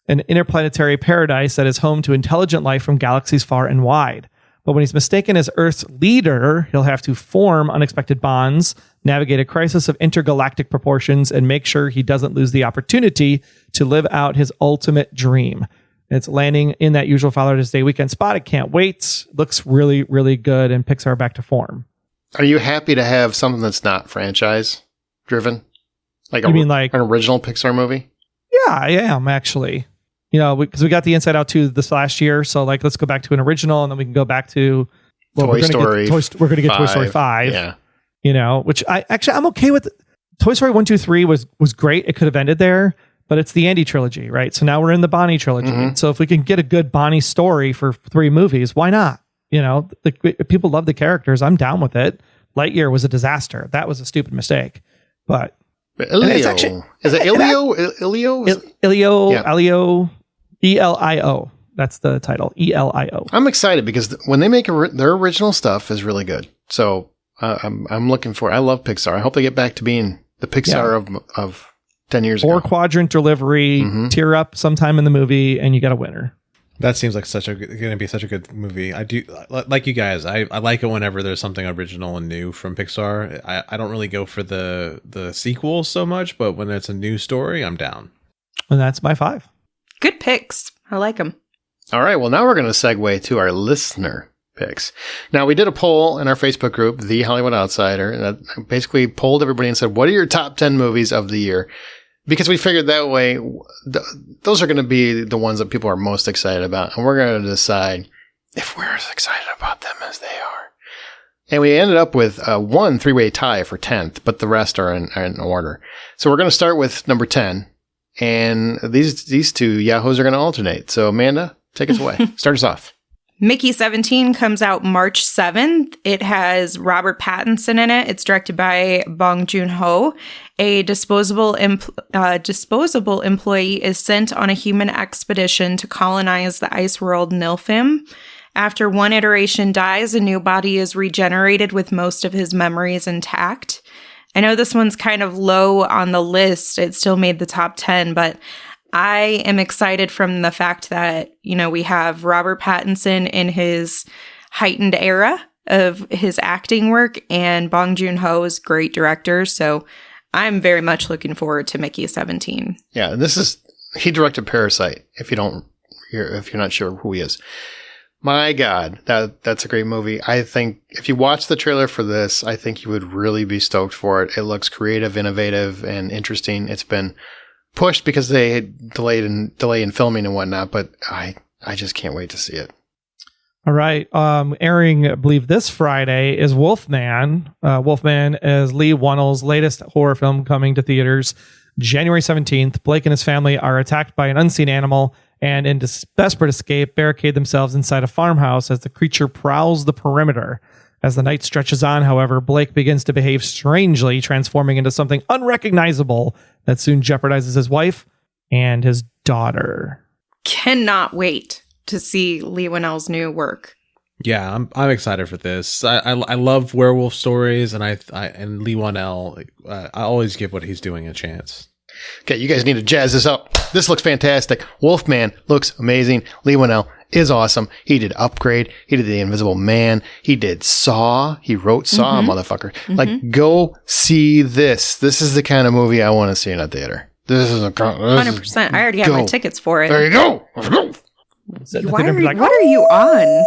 an interplanetary paradise that is home to intelligent life from galaxies far and wide. But when he's mistaken as Earth's leader, he'll have to form unexpected bonds, navigate a crisis of intergalactic proportions, and make sure he doesn't lose the opportunity to live out his ultimate dream. It's landing in that usual Father's Day weekend spot. I can't wait. Looks really, really good, and Pixar back to form. Are you happy to have something that's not franchise driven? Like You mean like an original Pixar movie? Yeah, I am actually. You know, because we got the Inside Out 2 this last year, so like let's go back to an original, and then we can go back to Toy Story. We're going to get Toy Story 5. Yeah, you know, which I'm okay with. Toy Story 1, 2, 3 was great. It could have ended there, but it's the Andy trilogy, right? So now we're in the Bonnie trilogy. Mm-hmm. So if we can get a good Bonnie story for 3 movies, why not? You know, if people love the characters, I'm down with it. Lightyear was a disaster. That was a stupid mistake, but Elio. Is it Elio? Elio? Yeah. Elio. ELIO. That's the title. ELIO. I'm excited because when they make their original stuff is really good. So I'm looking for. I love Pixar. I hope they get back to being the Pixar of 10 years ago. 4-quadrant delivery. Mm-hmm. Tear up sometime in the movie, and you got a winner. That seems like going to be such a good movie. I do like you guys. I like it whenever there's something original and new from Pixar. I don't really go for the sequels so much, but when it's a new story, I'm down. And that's my 5. Good picks. I like them. All right. Well, now we're going to segue to our listener picks. Now, we did a poll in our Facebook group, The Hollywood Outsider, that basically polled everybody and said, what are your top 10 movies of the year? Because we figured that way, those are going to be the ones that people are most excited about. And we're going to decide if we're as excited about them as they are. And we ended up with one 3-way tie for 10th, but the rest are in order. So we're going to start with number 10. And these two Yahoos are going to alternate. So, Amanda, take us away. Start us off. Mickey 17 comes out March 7th. It has Robert Pattinson in it. It's directed by Bong Joon-ho. A disposable employee is sent on a human expedition to colonize the ice world Nilfheim. After one iteration dies, a new body is regenerated with most of his memories intact. I know this one's kind of low on the list. It still made the top 10, but I am excited from the fact that, you know, we have Robert Pattinson in his heightened era of his acting work, and Bong Joon-ho is a great director. So I'm very much looking forward to Mickey 17. Yeah, he directed Parasite, if you're not sure who he is. My God, that's a great movie. I think if you watch the trailer for this, I think you would really be stoked for it. It looks creative, innovative, and interesting. It's been pushed because they had delay in filming and whatnot, but I just can't wait to see it. All right. Airing, I believe, this Friday is Wolfman. Wolfman is Lee Wannell's latest horror film coming to theaters January 17th. Blake and his family are attacked by an unseen animal and in desperate escape barricade themselves inside a farmhouse as the creature prowls the perimeter. As the night stretches on, however, Blake begins to behave strangely, transforming into something unrecognizable that soon jeopardizes his wife and his daughter. Cannot wait to see Lee Wannell's new work. Yeah, I'm excited for this. I love werewolf stories, and and Lee Wanell. I always give what he's doing a chance. Okay, you guys need to jazz this up. This looks fantastic. Wolfman looks amazing. Lee Wanell is awesome. He did Upgrade. He did The Invisible Man. He did Saw. He wrote Saw, motherfucker. Like, go see this. This is the kind of movie I want to see in a theater. This is 100%. I already have my tickets for it. There you go. Let's go. What are you on?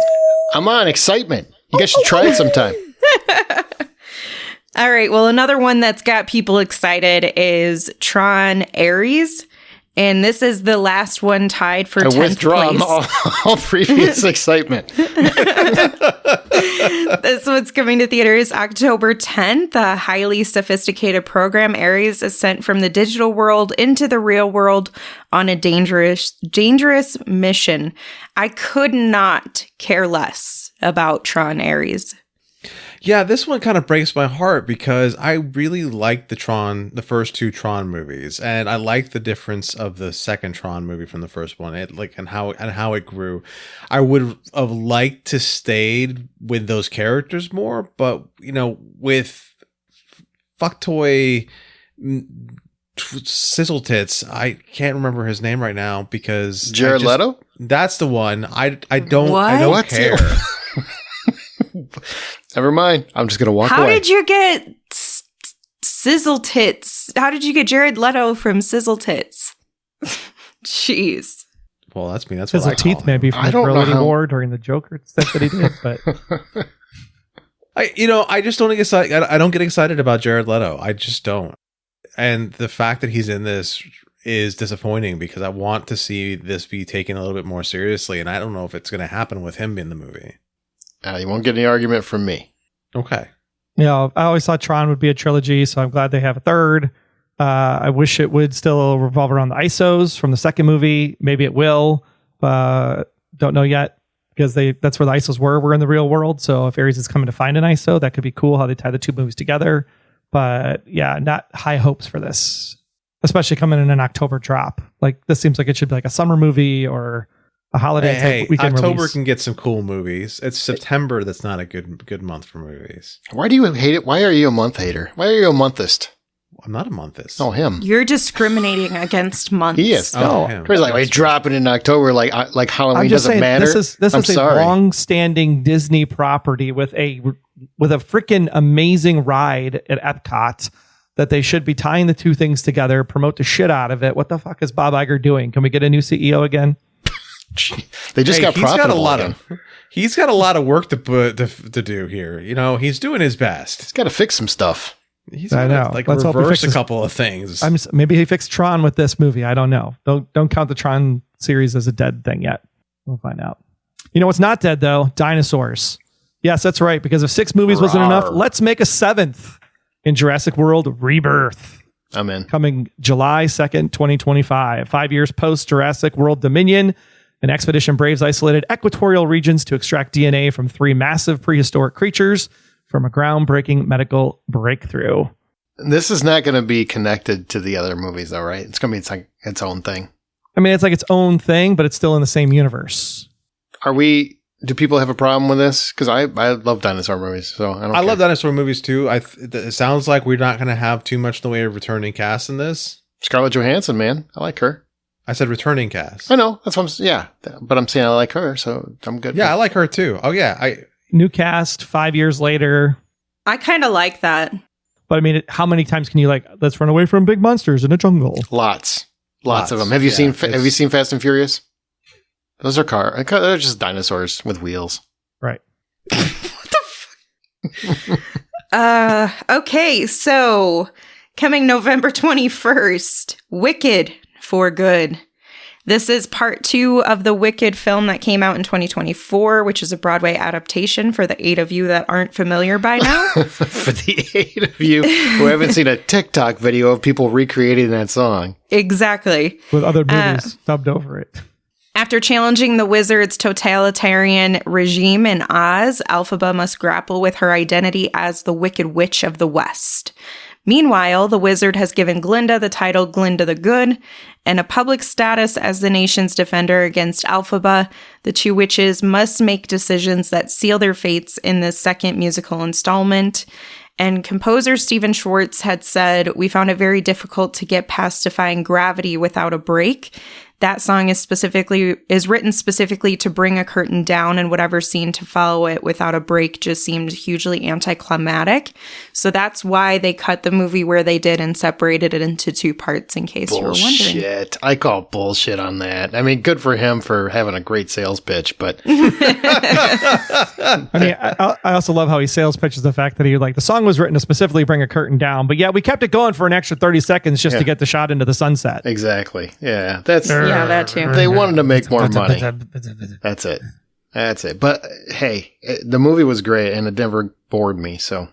I'm on excitement. You guys should try it sometime. All right. Well, another one that's got people excited is Tron Ares. And this is the last one tied for 10th place. I withdraw all previous excitement. This one's coming to theaters October 10th. A highly sophisticated program, Ares, is sent from the digital world into the real world on a dangerous mission. I could not care less about Tron Ares. Yeah, this one kind of breaks my heart because I really liked the first two Tron movies, and I like the difference of the second Tron movie from the first one. And how it grew. I would have liked to stayed with those characters more, but with fucktoy sizzle tits, I can't remember his name right now because Jared Leto. That's the one. I don't care. Never mind. I'm just going to walk away. How did you get Sizzle Tits? How did you get Jared Leto from Sizzle Tits? Jeez. Well, that's me. That's Sizzle what I call Teeth, maybe from the Virility War during the Joker stuff that he did. But I just don't get excited. I don't get excited about Jared Leto. I just don't. And the fact that he's in this is disappointing because I want to see this be taken a little bit more seriously, and I don't know if it's going to happen with him in the movie. You won't get any argument from me. Okay. I always thought Tron would be a trilogy, so I'm glad they have a third. I wish it would still revolve around the ISOs from the second movie. Maybe it will. Don't know yet because that's where the ISOs were in the real world. So if Ares is coming to find an ISO, that could be cool how they tie the two movies together. But yeah, not high hopes for this, especially coming in an October drop. Like this seems like it should be like a summer movie or a holiday weekend October release. Can get some cool movies. It's September that's not a good month for movies. Why do you hate it? Why are you a month hater? Why are you a monthist? I'm not a monthist. Oh, him. You're discriminating against months. He is. Oh, him. He's like, we drop it in October like Halloween doesn't matter. This is a long-standing Disney property with a freaking amazing ride at Epcot that they should be tying the two things together, promote the shit out of it. What the fuck is Bob Iger doing? Can we get a new CEO again? They just got profitable. He's got a lot of work to do here. He's doing his best. He's got to fix some stuff. I know. Let's reverse a couple of things. Maybe he fixed Tron with this movie. I don't know. Don't count the Tron series as a dead thing yet. We'll find out. You know what's not dead though? Dinosaurs. Yes, that's right. Because if 6 movies wasn't enough, let's make a 7th in Jurassic World Rebirth. I'm in. Coming July 2nd, 2025. 5 years post Jurassic World Dominion. An expedition braves isolated equatorial regions to extract DNA from 3 massive prehistoric creatures from a groundbreaking medical breakthrough. This is not going to be connected to the other movies, though, right? It's going to be its own thing. I mean, it's like its own thing, but it's still in the same universe. Do people have a problem with this? Because I love dinosaur movies, so I don't care. Love dinosaur movies, too. It sounds like we're not going to have too much in the way of returning cast in this. Scarlett Johansson, man. I like her. I said returning cast. I know. That's what but I'm saying I like her, so I'm good. Yeah, I like her too. Oh, yeah. New cast, 5 years later. I kind of like that. But I mean, how many times can you let's run away from big monsters in a jungle? Lots of them. Have you seen Fast and Furious? Those are they're just dinosaurs with wheels. Right. What the fuck? Okay, so coming November 21st, Wicked for Good. This is part 2 of the Wicked film that came out in 2024, which is a Broadway adaptation for the 8 of you that aren't familiar by now. For the 8 of you who haven't seen a TikTok video of people recreating that song. Exactly. With other movies dubbed over it. After challenging the wizard's totalitarian regime in Oz, Elphaba must grapple with her identity as the Wicked Witch of the West. Meanwhile, the wizard has given Glinda the title Glinda the Good and a public status as the nation's defender against Elphaba. The two witches must make decisions that seal their fates in this second musical installment. And composer Stephen Schwartz had said, "We found it very difficult to get past Defying Gravity without a break. That song is written specifically to bring a curtain down, and whatever scene to follow it without a break just seemed hugely anticlimactic. So that's why they cut the movie where they did and separated it into two parts, in case you were wondering." Bullshit. I call bullshit on that. I mean, good for him for having a great sales pitch, but I mean, I also love how he sales pitches the fact that the song was written to specifically bring a curtain down, but yeah, we kept it going for an extra 30 seconds just to get the shot into the sunset. Exactly. Yeah, that's that too. They wanted to make more money. That's it. But hey, the movie was great, and it never bored me. So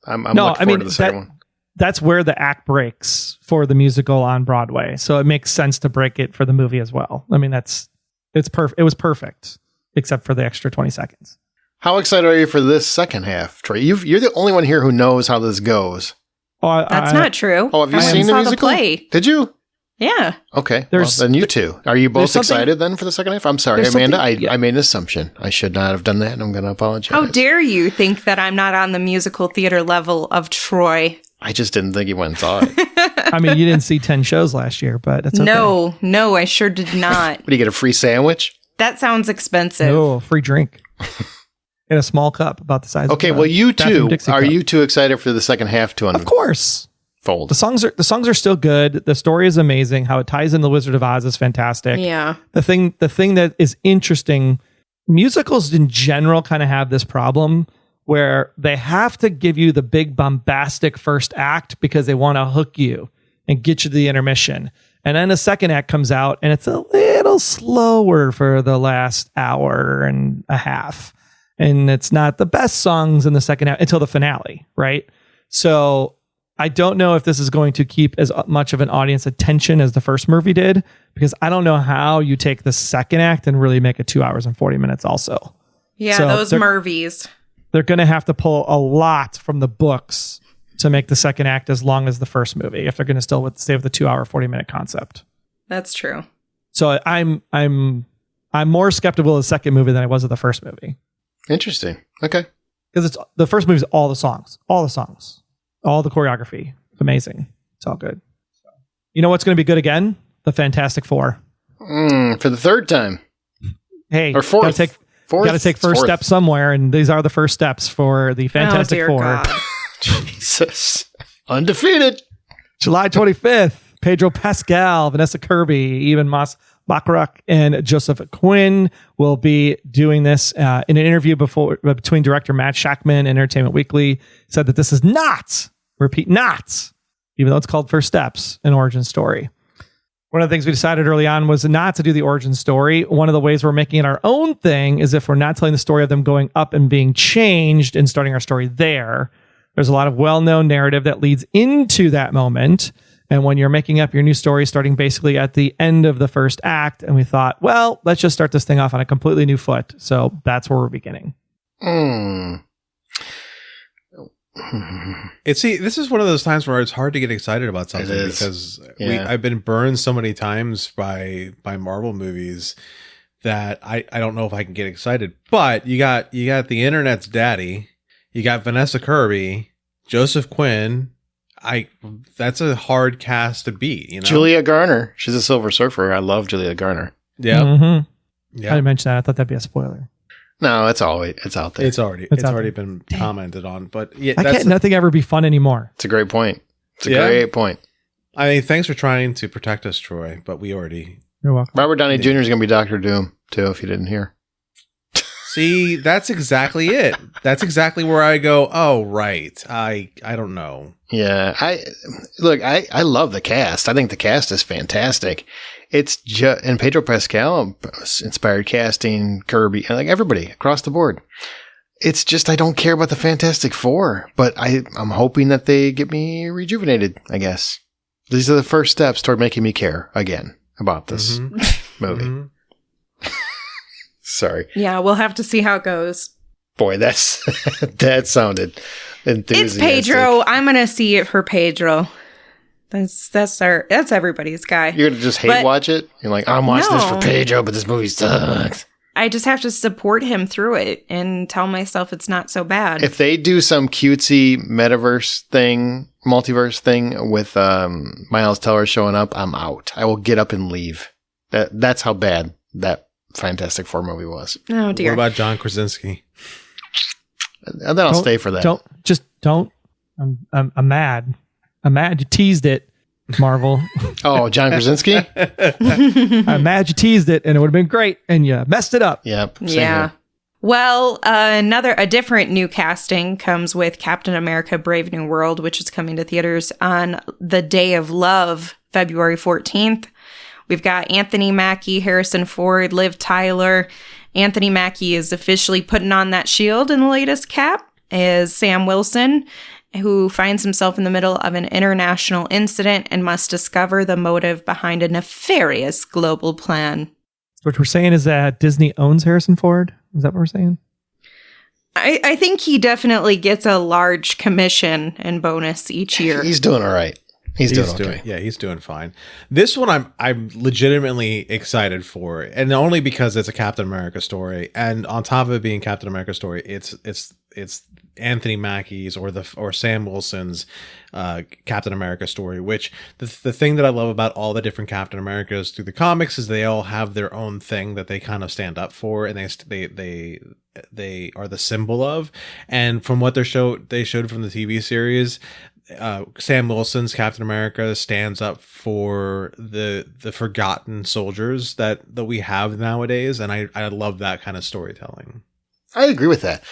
I'm looking forward to the second one. That's where the act breaks for the musical on Broadway. So it makes sense to break it for the movie as well. I mean, it was perfect, except for the extra 20 seconds. How excited are you for this second half, Troy? You're the only one here who knows how this goes. Oh, that's not true. Oh, have you seen the musical? Play. Did you? Yeah. Okay. Then you two. Are you both excited then for the second half? I'm sorry, Amanda. I made an assumption. I should not have done that, and I'm going to apologize. How dare you think that I'm not on the musical theater level of Troy? I just didn't think you went and saw it. I mean, you didn't see 10 shows last year, but it's okay. No, I sure did not. What, do you get a free sandwich? That sounds expensive. No, free drink. In a small cup about the size of well, you two, are you too excited for the second half to Of course. Fold. The songs are still good. The story is amazing. How it ties in the Wizard of Oz is fantastic. Yeah. The thing that is interesting, musicals in general kind of have this problem where they have to give you the big bombastic first act because they want to hook you and get you to the intermission. And then the second act comes out and it's a little slower for the last hour and a half. And it's not the best songs in the second act until the finale, right? So I don't know if this is going to keep as much of an audience attention as the first movie did, because I don't know how you take the second act and really make it 2 hours and 40 minutes also. Yeah, so those Murphys. They're going to have to pull a lot from the books to make the second act as long as the first movie, if they're going to still stay with the 2 hour, 40 minute concept. That's true. So I'm more skeptical of the second movie than I was of the first movie. Interesting. Okay. Because the first movie is all the songs, all the choreography. It's amazing. It's all good. You know what's going to be good again? The Fantastic Four. For the third time. Hey, or fourth. Got to take first steps somewhere, and these are the first steps for the Fantastic Four. God. Jesus. Undefeated. July 25th, Pedro Pascal, Vanessa Kirby, Evan Bacharach, and Joseph Quinn will be doing this. In an interview between director Matt Shackman and Entertainment Weekly, said that this is not, even though it's called First Steps, an origin story. One of the things we decided early on was not to do the origin story. One of the ways we're making it our own thing is if we're not telling the story of them going up and being changed and starting our story there. There's a lot of well-known narrative that leads into that moment. And when you're making up your new story, starting basically at the end of the first act, and we thought, well, let's just start this thing off on a completely new foot. So that's where we're beginning. This is one of those times where it's hard to get excited about something because I've been burned so many times by Marvel movies that I don't know if I can get excited. But you got the internet's daddy, you got Vanessa Kirby, Joseph Quinn. That's a hard cast to beat. You know, Julia Garner. She's a Silver Surfer. I love Julia Garner. Yeah, I didn't mention that. I thought that'd be a spoiler. No, it's out there. It's already been commented on. But yeah, can't nothing ever be fun anymore. It's a great point. Great point. I mean, thanks for trying to protect us, Troy. But you're welcome. Robert Downey Jr. is going to be Doctor Doom too. If you didn't hear. See, that's exactly it. That's exactly where I go. Oh, right. I don't know. Yeah, I love the cast. I think the cast is fantastic. It's just, and Pedro Pascal inspired casting, Kirby, like everybody across the board. It's just I don't care about the Fantastic Four, but I'm hoping that they get me rejuvenated. I guess these are the first steps toward making me care again about this movie. Sorry. Yeah, we'll have to see how it goes. Boy, that's that sounded enthusiastic. It's Pedro. I'm gonna see it for Pedro. That's everybody's guy. You're gonna just hate watch it? You're like, I'm watching this for Pedro, but this movie sucks. I just have to support him through it and tell myself it's not so bad. If they do some cutesy metaverse thing, multiverse thing with Miles Teller showing up, I'm out. I will get up and leave. That's how bad that Fantastic Four movie was. Oh dear. What about John Krasinski? And then I'll stay for that. Don't. I'm mad. I'm mad you teased it, Marvel. Oh, John Krasinski? I'm mad you teased it, and it would have been great, and you messed it up. Yep. Yeah. Here. Well, a different new casting comes with Captain America: Brave New World, which is coming to theaters on the Day of Love, February 14th. We've got Anthony Mackie, Harrison Ford, Liv Tyler. Anthony Mackie is officially putting on that shield in the latest Cap as Sam Wilson, who finds himself in the middle of an international incident and must discover the motive behind a nefarious global plan. What we're saying is that Disney owns Harrison Ford? Is that what we're saying? I think he definitely gets a large commission and bonus each year. He's doing all right. He's doing okay. He's doing fine. This one I'm legitimately excited for, and only because it's a Captain America story, and on top of it being Captain America story, it's Anthony Mackie's or Sam Wilson's Captain America story. Which the thing that I love about all the different Captain Americas through the comics is they all have their own thing that they kind of stand up for, and they are the symbol of. And from what they showed from the TV series, Sam Wilson's Captain America stands up for the forgotten soldiers that we have nowadays, and I love that kind of storytelling. I agree with that.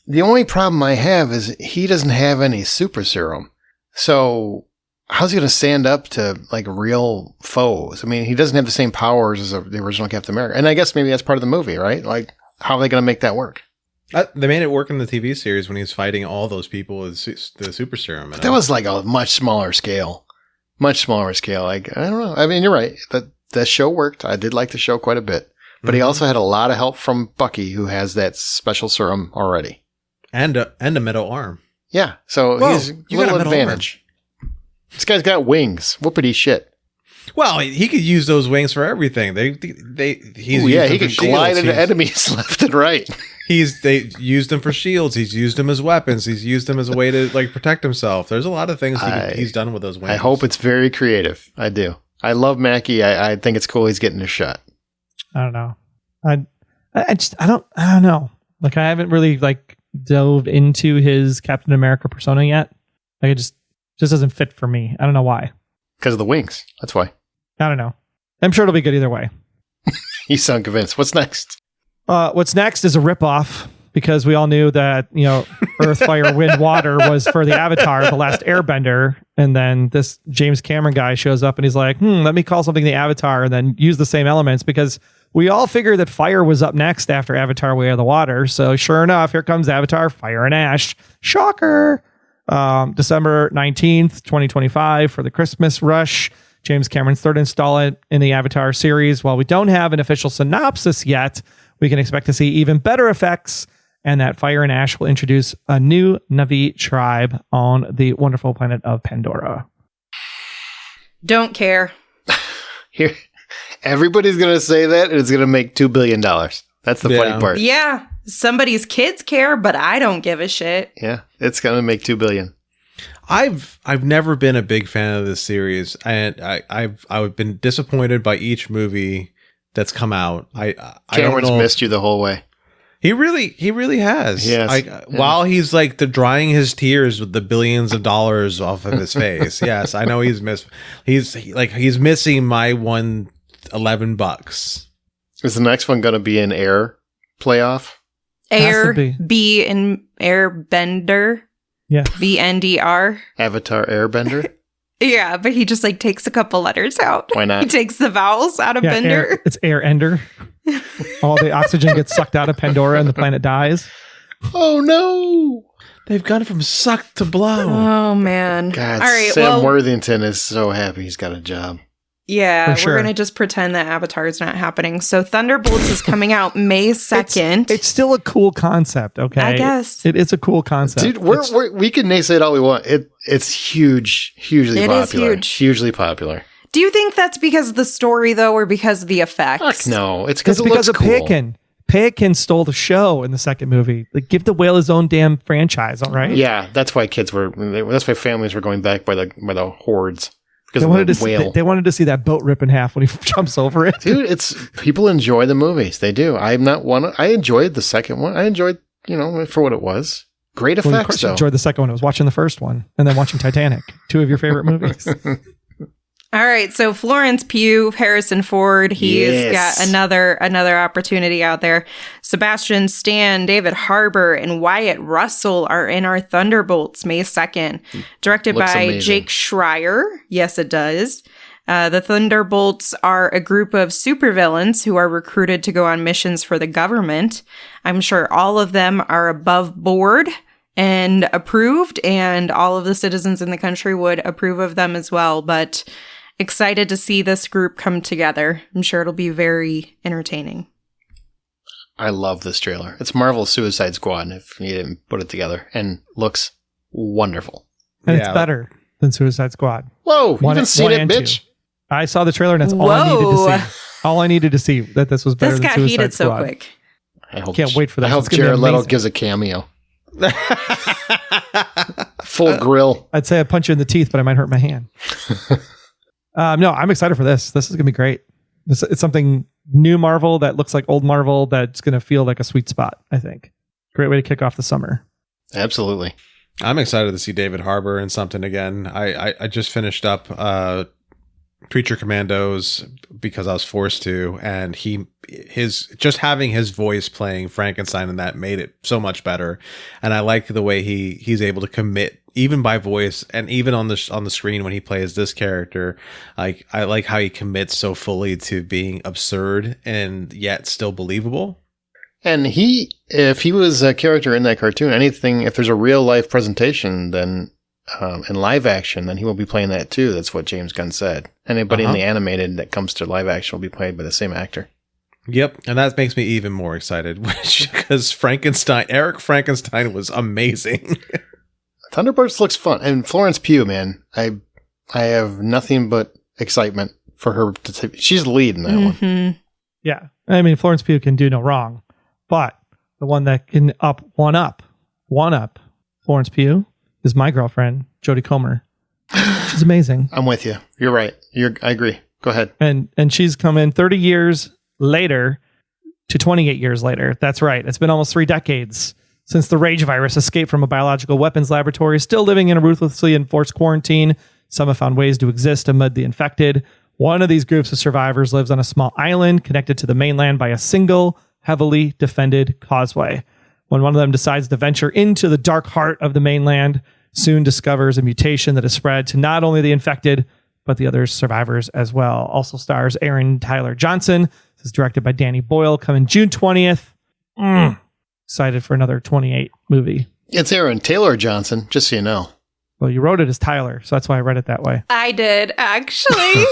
The only problem I have is he doesn't have any super serum. So how's he going to stand up to like real foes? I mean, he doesn't have the same powers as the original Captain America. And I guess maybe that's part of the movie, right? Like, how are they going to make that work? They made it work in the TV series when he was fighting all those people with the super serum. But that was like a much smaller scale. Like, I don't know. I mean, you're right. The show worked. I did like the show quite a bit. But he also had a lot of help from Bucky, who has that special serum already. And a metal arm. Yeah. So he's a little advantage. This guy's got wings. Whoopity shit. Well, he could use those wings for everything. He could glide into enemies left and right. They used them for shields. He's used them as weapons. He's used them as a way to like protect himself. There's a lot of things he's done with those wings. I hope it's very creative. I do. I love Mackie. I think it's cool he's getting a shot. I don't know. I don't know. Like, I haven't really like dove into his Captain America persona yet. Like, it just doesn't fit for me. I don't know why. Because of the wings. That's why. I don't know. I'm sure it'll be good either way. You sound convinced. What's next? What's next is a ripoff, because we all knew that, Earth, Fire, Wind, Water was for the Avatar, The Last Airbender. And then this James Cameron guy shows up and he's like, let me call something the Avatar and then use the same elements, because we all figured that fire was up next after Avatar, Way of the Water. So sure enough, here comes Avatar, Fire and Ash. Shocker. December 19th, 2025 for the Christmas rush. James Cameron's third installment in the Avatar series. While we don't have an official synopsis yet, we can expect to see even better effects, and that Fire and Ash will introduce a new Na'vi tribe on the wonderful planet of Pandora. Don't care. Here, everybody's going to say that, and it's going to make $2 billion. That's the funny part. Yeah. Somebody's kids care, but I don't give a shit. Yeah. It's going to make $2 billion. I've never been a big fan of this series, and I've been disappointed by each movie that's come out. Cameron's missed you the whole way. He really has. Yes. While he's like drying his tears with the billions of dollars off of his face. Yes, I know he's missing my $111. Is the next one going to be an Air playoff? Air B in Airbender. Yeah. BNDR. Avatar Airbender. Yeah, but he just like takes a couple letters out. Why not? He takes the vowels out of Bender. It's Air Ender. All the oxygen gets sucked out of Pandora and the planet dies. Oh no! They've gone from suck to blow. Oh man! God, all right, Sam Worthington is so happy he's got a job. Yeah, For sure. we're going to just pretend that Avatar is not happening. So Thunderbolts is coming out May 2nd. It's still a cool concept, okay? I guess. It is a cool concept. Dude, we can naysay it all we want. It's hugely It popular. is huge. Hugely popular. Do you think that's because of the story, though, or because of the effects? Fuck no. It's because It's because of cool. Pekin. Pekin stole the show in the second movie. Like, give the whale his own damn franchise, all right? Yeah, that's why that's why families were going back by the hordes. Because They wanted, of the whale. they wanted to see that boat rip in half when he jumps over it. Dude, it's people enjoy the movies. They do. I enjoyed the second one. I enjoyed, for what it was. Great Well, of effects, course, you though. enjoyed the second one. I was watching the first one and then watching Titanic, two of your favorite movies. All right, so Florence Pugh, Harrison Ford, he's got another opportunity out there. Sebastian Stan, David Harbour, and Wyatt Russell are in our Thunderbolts May 2nd. Directed Looks by amazing. Jake Schreier. Yes, it does. The Thunderbolts are a group of supervillains who are recruited to go on missions for the government. I'm sure all of them are above board and approved, and all of the citizens in the country would approve of them as well, but excited to see this group come together. I'm sure it'll be very entertaining. I love this trailer. It's Marvel's Suicide Squad, if you didn't put it together, and looks wonderful. And Yeah. it's better than Suicide Squad. Whoa, you One- haven't seen one it, and bitch? two. I saw the trailer and that's all I needed Whoa. to see. All I needed to see that this was better This than got Suicide heated Squad. so quick. I hope, Can't wait for that. I hope It's gonna be Jared Leto amazing. gives a cameo. Full grill. I'd say I punch you in the teeth, but I might hurt my hand. No, I'm excited for this. This is going to be great. It's something new Marvel that looks like old Marvel that's going to feel like a sweet spot, I think. Great way to kick off the summer. Absolutely. I'm excited to see David Harbour in something again. I just finished up Preacher Commandos because I was forced to, and his just having his voice playing Frankenstein in that made it so much better. And I like the way he's able to commit even by voice and even on the screen when he plays this character. Like I like how he commits so fully to being absurd and yet still believable. And if he was a character in that cartoon, if there's a real life presentation, then in live action, then he will be playing that too. That's what James Gunn said. Anybody in the animated that comes to live action will be played by the same actor. Yep, and that makes me even more excited because Eric Frankenstein was amazing. Thunderbirds looks fun, and Florence Pugh, man, I have nothing but excitement for her. She's the lead in that one. Mhm. Yeah. I mean, Florence Pugh can do no wrong, but the one that can one up Florence Pugh is my girlfriend, Jodie Comer. She's amazing. I'm with you. You're right. I agree. Go ahead. And she's come in 30 years later to 28 years later. That's right. It's been almost 3 decades since the rage virus escaped from a biological weapons laboratory, still living in a ruthlessly enforced quarantine. Some have found ways to exist amid the infected. One of these groups of survivors lives on a small island connected to the mainland by a single, heavily defended causeway. When one of them decides to venture into the dark heart of the mainland, soon discovers a mutation that has spread to not only the infected, but the other survivors as well. Also stars Aaron Tyler Johnson. This is directed by Danny Boyle, coming June 20th. Excited for another 28 movie. It's Aaron Taylor Johnson, just so you know. Well, you wrote it as Tyler, so that's why I read it that way. I did, actually.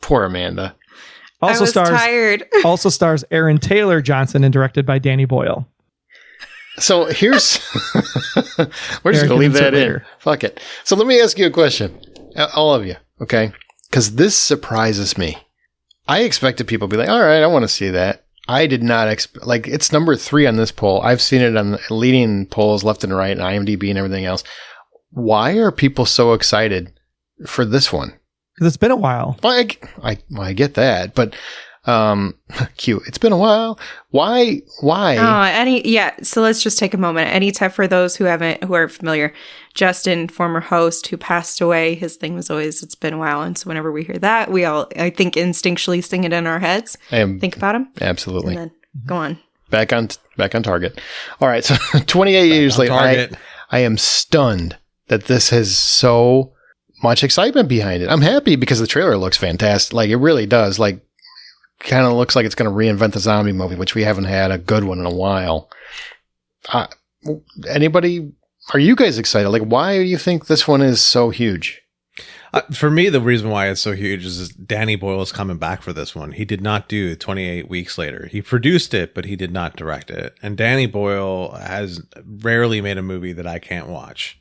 Poor Amanda. I was tired. Also stars Aaron Taylor Johnson and directed by Danny Boyle. So here's we're just Aaron gonna can leave insert that in. later. Fuck it. So let me ask you a question, all of you, okay? Because this surprises me. I expected people to be like, "All right, I want to see that." I did not expect. Like, it's number 3 on this poll. I've seen it on the leading polls left and right, and IMDb and everything else. Why are people so excited for this one? Because it's been a while. Well, I get that, but cute. It's been a while. Why? So let's just take a moment. Anytime for those who are familiar, Justin, former host who passed away, his thing was always, it's been a while. And so whenever we hear that, we all, I think, instinctually sing it in our heads. Think about him. Absolutely. And then go on. Back on target. All right. So 28 years later, I am stunned that this has so much excitement behind it. I'm happy because the trailer looks fantastic. Like, it really does. Like, kind of looks like it's going to reinvent the zombie movie, which we haven't had a good one in a while. Are you guys excited? Like, why do you think this one is so huge? For me, the reason why it's so huge is Danny Boyle is coming back for this one. He did not do 28 Weeks Later. He produced it, but he did not direct it. And Danny Boyle has rarely made a movie that I can't watch.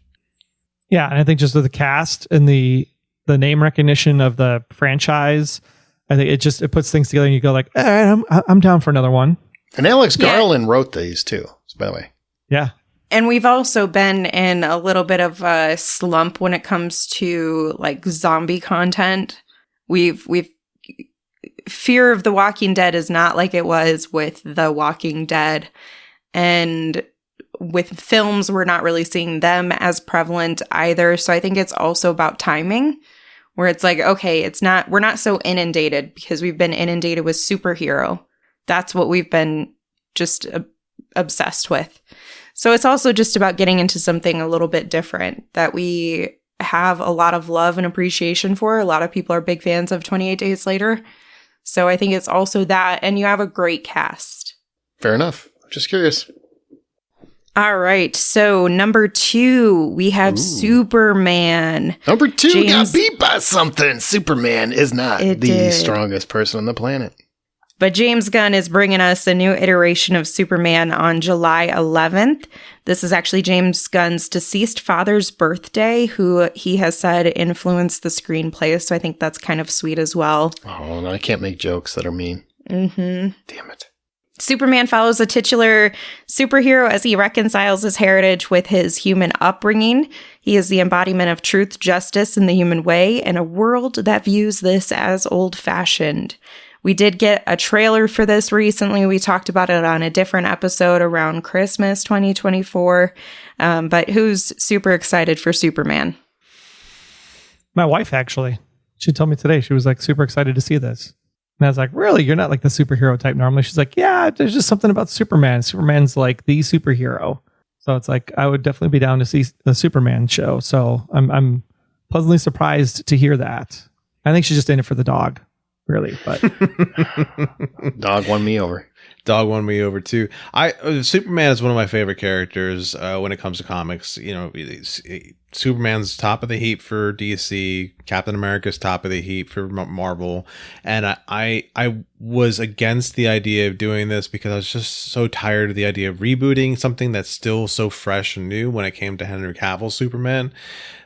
Yeah, and I think just with the cast and the name recognition of the franchise, I think it puts things together, and you go like, I'm down for another one. And Alex Garland wrote these too, by the way. Yeah. And we've also been in a little bit of a slump when it comes to like zombie content. We've Fear of the Walking Dead is not like it was with The Walking Dead. And with films, we're not really seeing them as prevalent either. So I think it's also about timing, where it's like, okay, we're not so inundated because we've been inundated with superhero. That's what we've been just obsessed with. So it's also just about getting into something a little bit different that we have a lot of love and appreciation for. A lot of people are big fans of 28 Days Later. So I think it's also that, and you have a great cast. Fair enough. Just curious. All right. So number 2, we have Superman. Number 2 got beat by something. Superman is not the strongest person on the planet. But James Gunn is bringing us a new iteration of Superman on July 11th. This is actually James Gunn's deceased father's birthday, who he has said influenced the screenplay. So I think that's kind of sweet as well. Oh, no, I can't make jokes that are mean. Mm-hmm. Damn it. Superman follows a titular superhero as he reconciles his heritage with his human upbringing. He is the embodiment of truth, justice, and the human way in a world that views this as old-fashioned. We did get a trailer for this recently. We talked about it on a different episode around Christmas 2024. But who's super excited for Superman? My wife, actually. She told me today she was like super excited to see this. And I was like, really? You're not like the superhero type normally? She's like, yeah, there's just something about Superman. Superman's like the superhero. So it's like, I would definitely be down to see the Superman show. So I'm pleasantly surprised to hear that. I think she's just in it for the dog. Really, but Dog won me over. Dog won me over too. Superman is one of my favorite characters when it comes to comics. You know, Superman's top of the heap for DC. Captain America's top of the heap for Marvel. And I was against the idea of doing this because I was just so tired of the idea of rebooting something that's still so fresh and new. When it came to Henry Cavill's Superman,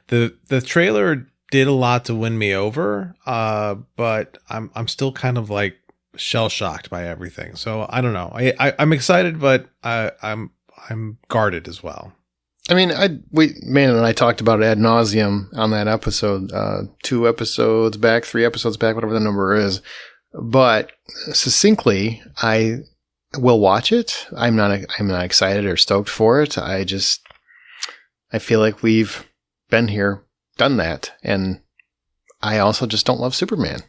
the trailer did a lot to win me over, but I'm still kind of like shell shocked by everything. So I don't know. I'm excited, but I'm guarded as well. I mean, Man and I talked about it ad nauseum on that episode, 2 episodes back, 3 episodes back, whatever the number is. But succinctly, I will watch it. I'm not excited or stoked for it. I feel like we've been here, done that, and I also just don't love Superman.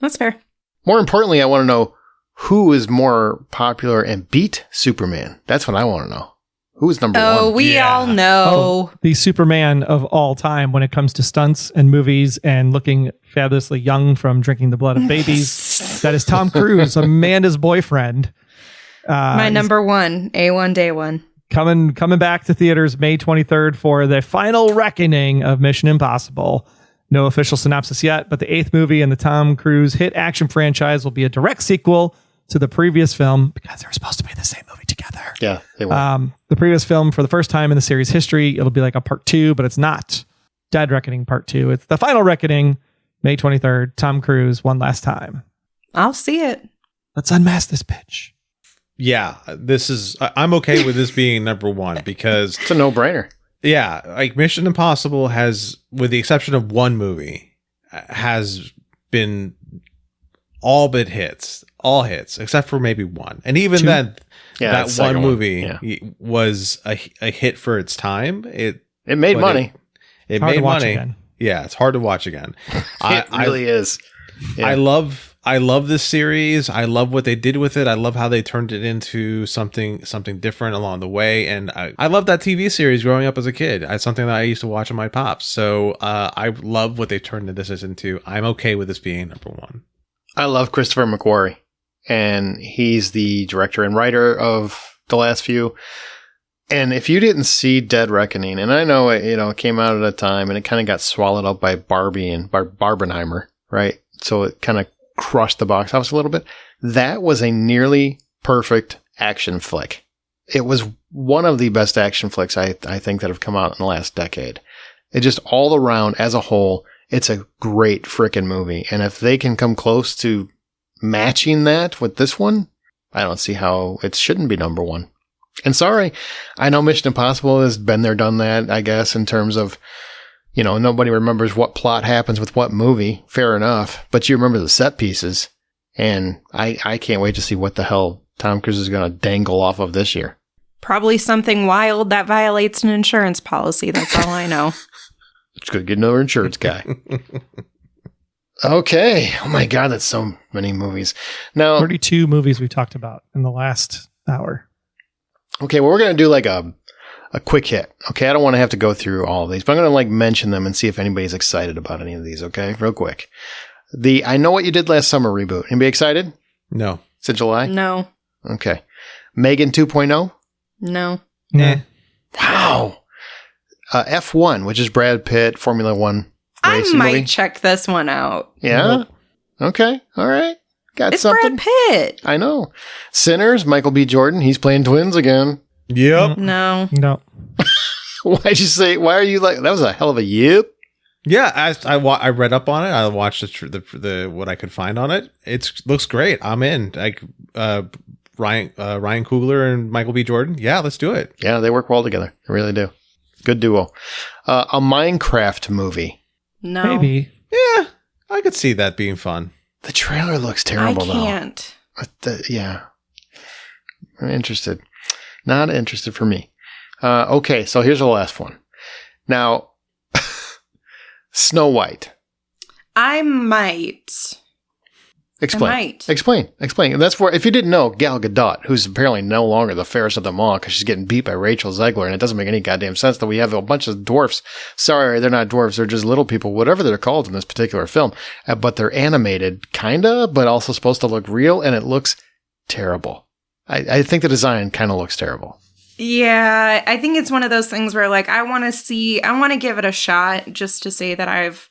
That's fair. More importantly, I want to know who is more popular and beat Superman. That's what I want to know. Who is number 1? Oh, we all know. The Superman of all time when it comes to stunts and movies and looking fabulously young from drinking the blood of babies. That is Tom Cruise, Amanda's boyfriend. My number 1, A1 Day 1. Coming back to theaters May 23rd for the final reckoning of Mission Impossible. No official synopsis yet, but the 8th movie in the Tom Cruise hit action franchise will be a direct sequel to the previous film because they were supposed to be the same movie together. Yeah, they were. The previous film, for the first time in the series history, it'll be like a part 2, but it's not Dead Reckoning Part 2. It's the final reckoning, May 23rd, Tom Cruise, one last time. I'll see it. Let's unmask this bitch. Yeah, I'm okay with this being number 1 because it's a no-brainer. Yeah, like Mission Impossible has, with the exception of one movie, has been all hits, except for maybe one. And even then, that one movie was a hit for its time. It made money. It made money. Again. Yeah, it's hard to watch again. It really is. Yeah. I love this series. I love what they did with it. I love how they turned it into something different along the way. And I love that TV series growing up as a kid. It's something that I used to watch with my pops. So I love what they turned this into. I'm okay with this being number 1. I love Christopher McQuarrie, and he's the director and writer of the last few. And if you didn't see Dead Reckoning, and I know it came out at a time and it kind of got swallowed up by Barbie and Barbenheimer, right? So it kind of crushed the box office a little bit. That was a nearly perfect action flick. It was one of the best action flicks I think that have come out in the last decade. It just all around as a whole, it's a great frickin' movie. And if they can come close to matching that with this one, I don't see how it shouldn't be number one. And sorry, I know Mission Impossible has been there, done that, I guess, in terms of, nobody remembers what plot happens with what movie. Fair enough. But you remember the set pieces. And I can't wait to see what the hell Tom Cruise is going to dangle off of this year. Probably something wild that violates an insurance policy. That's all I know. It's going to get another insurance guy. Okay. Oh my God, that's so many movies. Now, 32 movies we talked about in the last hour. Okay, well, we're going to do like a quick hit. Okay, I don't want to have to go through all of these, but I'm going to mention them and see if anybody's excited about any of these. Okay, real quick. The I Know What You Did Last Summer reboot. Anybody excited? No. Is it July? No. Okay. Megan 2.0? No. Nah. Wow. F1, which is Brad Pitt, Formula One racing I might movie. check this one out. Yeah? Nope. Okay. All right. Got It's something. Brad Pitt. I know. Sinners, Michael B. Jordan. He's playing twins again. Yep. No. No. Why'd you say, why are you like, that was a hell of a yip. Yeah, I read up on it. I watched the what I could find on it. It looks great. I'm in. Like Ryan Coogler and Michael B. Jordan. Yeah, let's do it. Yeah, they work well together. They really do. Good duo. A Minecraft movie. No. Maybe. Yeah, I could see that being fun. The trailer looks I terrible, can't. though. Yeah. I'm interested. Not interested for me. Okay, so here's the last one. Now, Snow White. I might. Explain. I might. Explain. And that's where, if you didn't know, Gal Gadot, who's apparently no longer the fairest of them all because she's getting beat by Rachel Zegler, and it doesn't make any goddamn sense that we have a bunch of dwarfs. Sorry, they're not dwarfs. They're just little people, whatever they're called in this particular film. But they're animated, kinda, but also supposed to look real, and it looks terrible. I think the design kind of looks terrible. Yeah, I think it's one of those things where, like, I want to give it a shot just to say that I've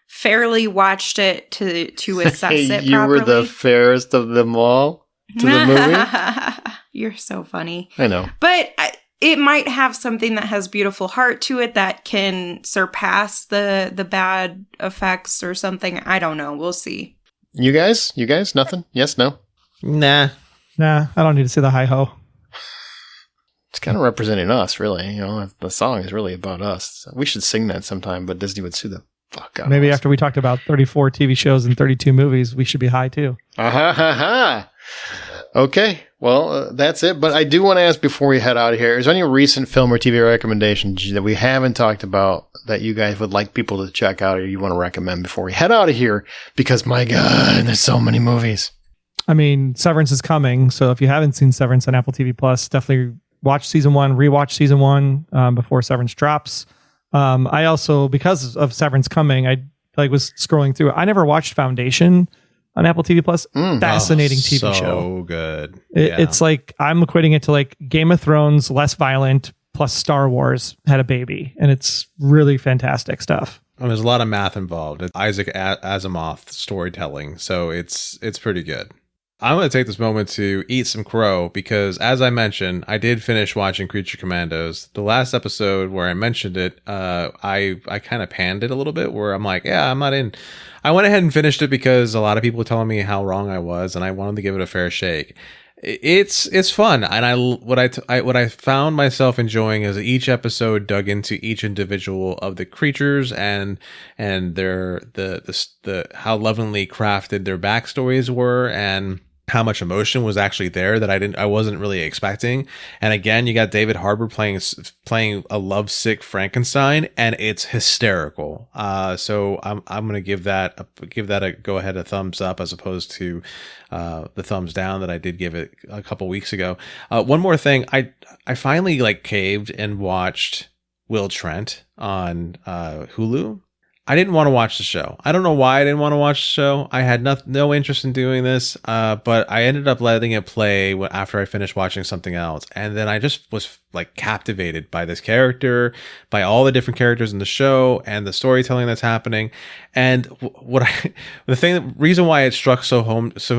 fairly watched it to assess it You properly. were the fairest of them all to the movie? You're so funny. I know. But it might have something that has beautiful heart to it that can surpass the bad effects or something. I don't know. We'll see. You guys? Nothing? Yes, no? Nah. Nah, I don't need to see the hi-ho. It's kind of representing us, really. The song is really about us. We should sing that sometime, but Disney would sue the fuck out Maybe of us. after we talked about 34 TV shows and 32 movies, we should be high too. Okay, well, that's it. But I do want to ask before we head out of here, is there any recent film or TV recommendations that we haven't talked about that you guys would like people to check out or you want to recommend before we head out of here? Because, my God, there's so many movies. I mean, Severance is coming, so if you haven't seen Severance on Apple TV Plus, definitely watch season 1, rewatch season 1 before Severance drops. I also, because of Severance coming, I was scrolling through. I never watched Foundation on Apple TV Plus. Fascinating TV show. So good. It's like I'm equating it to like Game of Thrones, less violent, plus Star Wars had a baby, and it's really fantastic stuff. And there's a lot of math involved. It's Isaac Asimov storytelling, so it's pretty good. I'm going to take this moment to eat some crow because, as I mentioned, I did finish watching Creature Commandos. The last episode where I mentioned it, I kind of panned it a little bit where I'm like, yeah, I'm not in. I went ahead and finished it because a lot of people were telling me how wrong I was, and I wanted to give it a fair shake. It's fun, and what I found myself enjoying is each episode dug into each individual of the creatures and their the how lovingly crafted their backstories were and how much emotion was actually there that I wasn't really expecting. And again, you got David Harbour playing a lovesick Frankenstein, and it's hysterical. So I'm gonna give that a go ahead a thumbs up as opposed to the thumbs down that I did give it a couple weeks ago. One more thing, I finally caved and watched Will Trent on Hulu. I didn't want to watch the show. I don't know why I didn't want to watch the show. I had no interest in doing this, but I ended up letting it play after I finished watching something else. And then I just was like captivated by this character, by all the different characters in the show and the storytelling that's happening. And reason why it struck so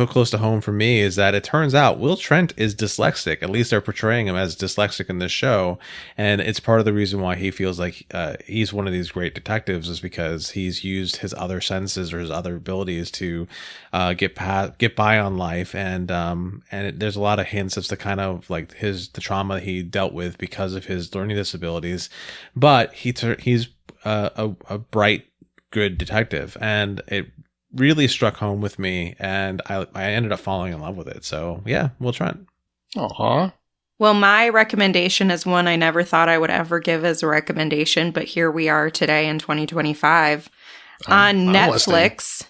close to home for me is that it turns out Will Trent is dyslexic. At least they're portraying him as dyslexic in this show. And it's part of the reason why he feels like he's one of these great detectives, is because he's used his other senses or his other abilities to get by on life. And there's a lot of hints as to kind of like the trauma he dealt with because of his learning disabilities, but he's a bright, good detective, and it really struck home with me, and I ended up falling in love with it. So yeah, Will Trent. Aw. Well, my recommendation is one I never thought I would ever give as a recommendation, but here we are today in 2025 on Netflix.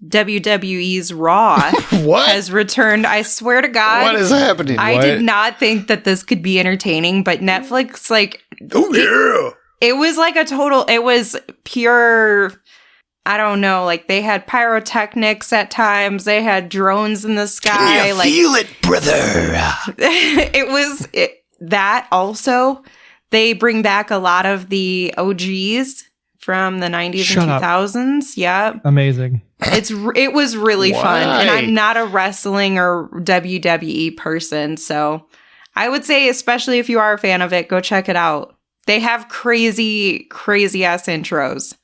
WWE's Raw What? has returned. I swear to God. What is happening? I did not think that this could be entertaining, but Netflix, like, Oh, yeah. it was like it was pure, I don't know, like they had pyrotechnics at times, they had drones in the sky. Can you feel it, brother? That also, they bring back a lot of the OGs from the 90s and 2000s. Yeah. Amazing. It was really fun, and Why? I'm not a wrestling or WWE person, so I would say, especially if you are a fan of it, go check it out. They have crazy ass intros.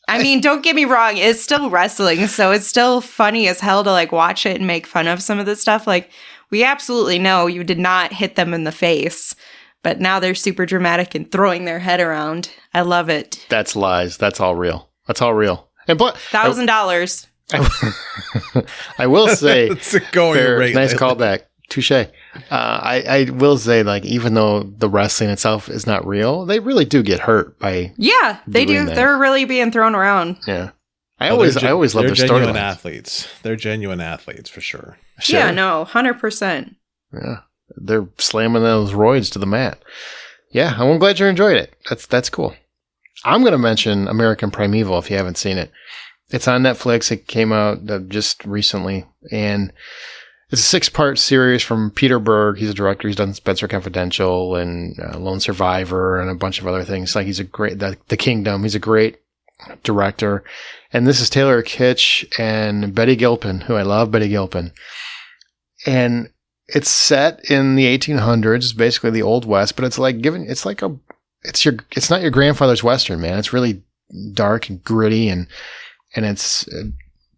I mean, don't get me wrong, it's still wrestling, so it's still funny as hell to like watch it and make fun of some of this stuff. Like, we absolutely know you did not hit them in the face, but now they're super dramatic and throwing their head around. I love it. That's lies. That's all real. That's all real. And but $1,000. I will say, It's a going rate. nice callback. Touche. I will say, like, even though the wrestling itself is not real, they really do get hurt by. Yeah, they do. doing that. They're really being thrown around. Yeah. I always love their genuine storylines. athletes. They're genuine athletes for sure. Sure. Yeah, no, 100%. Yeah. They're slamming those roids to the mat. Yeah, I'm glad you enjoyed it. That's cool. I'm going to mention American Primeval if you haven't seen it. It's on Netflix. It came out just recently, and it's a 6-part series from Peter Berg. He's a director. He's done Spencer Confidential and Lone Survivor and a bunch of other things. Like, he's a great, The Kingdom. He's a great director. And this is Taylor Kitsch and Betty Gilpin, who I love, Betty Gilpin. And it's set in the 1800s, basically the Old West, but it's not your grandfather's Western, man. It's really dark and gritty, and it's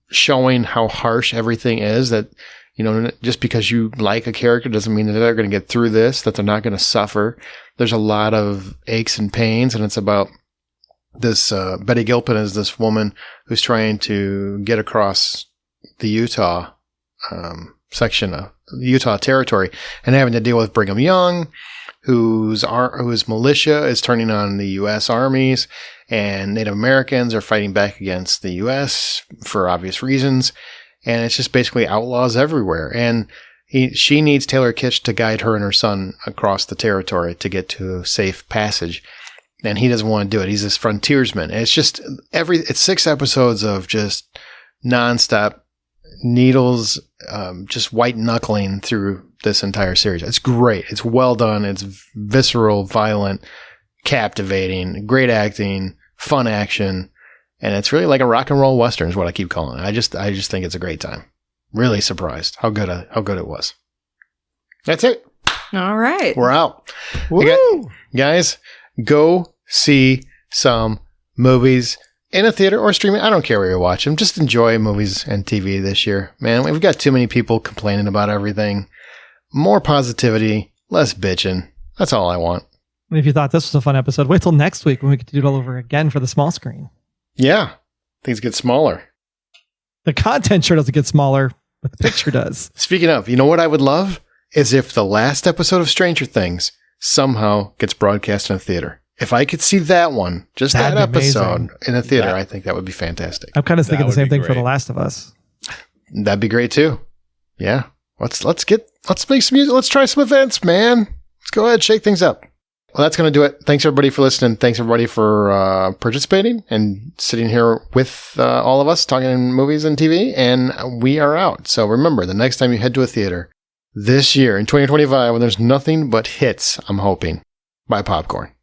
showing how harsh everything is. That, you know, just because you like a character doesn't mean that they're going to get through this, that they're not going to suffer. There's a lot of aches and pains, and it's about this, Betty Gilpin is this woman who's trying to get across the Utah, section of Utah territory, and having to deal with Brigham Young, whose militia is turning on the U.S. armies, and Native Americans are fighting back against the U.S. for obvious reasons, and it's just basically outlaws everywhere. And she needs Taylor Kitsch to guide her and her son across the territory to get to safe passage, and he doesn't want to do it. He's this frontiersman, and it's just it's 6 episodes of just nonstop needles, just white knuckling through this entire series. It's great. It's well done. It's visceral, violent, captivating, great acting, fun action, and it's really like a rock and roll Western is what I keep calling it. I just think it's a great time. Really surprised how good it was. That's it. All right. We're out. Guys, go see some movies in a theater or streaming. I don't care where you watch them. Just enjoy movies and TV this year. Man, we've got too many people complaining about everything. More positivity, less bitching. That's all I want. And if you thought this was a fun episode, wait till next week when we get to do it all over again for the small screen. Yeah. Things get smaller. The content sure doesn't get smaller, but the picture does. Speaking of, you know what I would love? Is if the last episode of Stranger Things somehow gets broadcast in a theater. If I could see that one, just That'd that be episode amazing. in a theater, I think that would be fantastic. I'm kind of thinking the would same be thing for The great. Last of Us. That'd be great too. Yeah. Let's make some music. Let's try some events, man. Let's go ahead, shake things up. Well, that's going to do it. Thanks everybody for listening. Thanks everybody for participating and sitting here with all of us talking movies and TV. And we are out. So remember, the next time you head to a theater, this year in 2025 when there's nothing but hits, I'm hoping. Buy popcorn.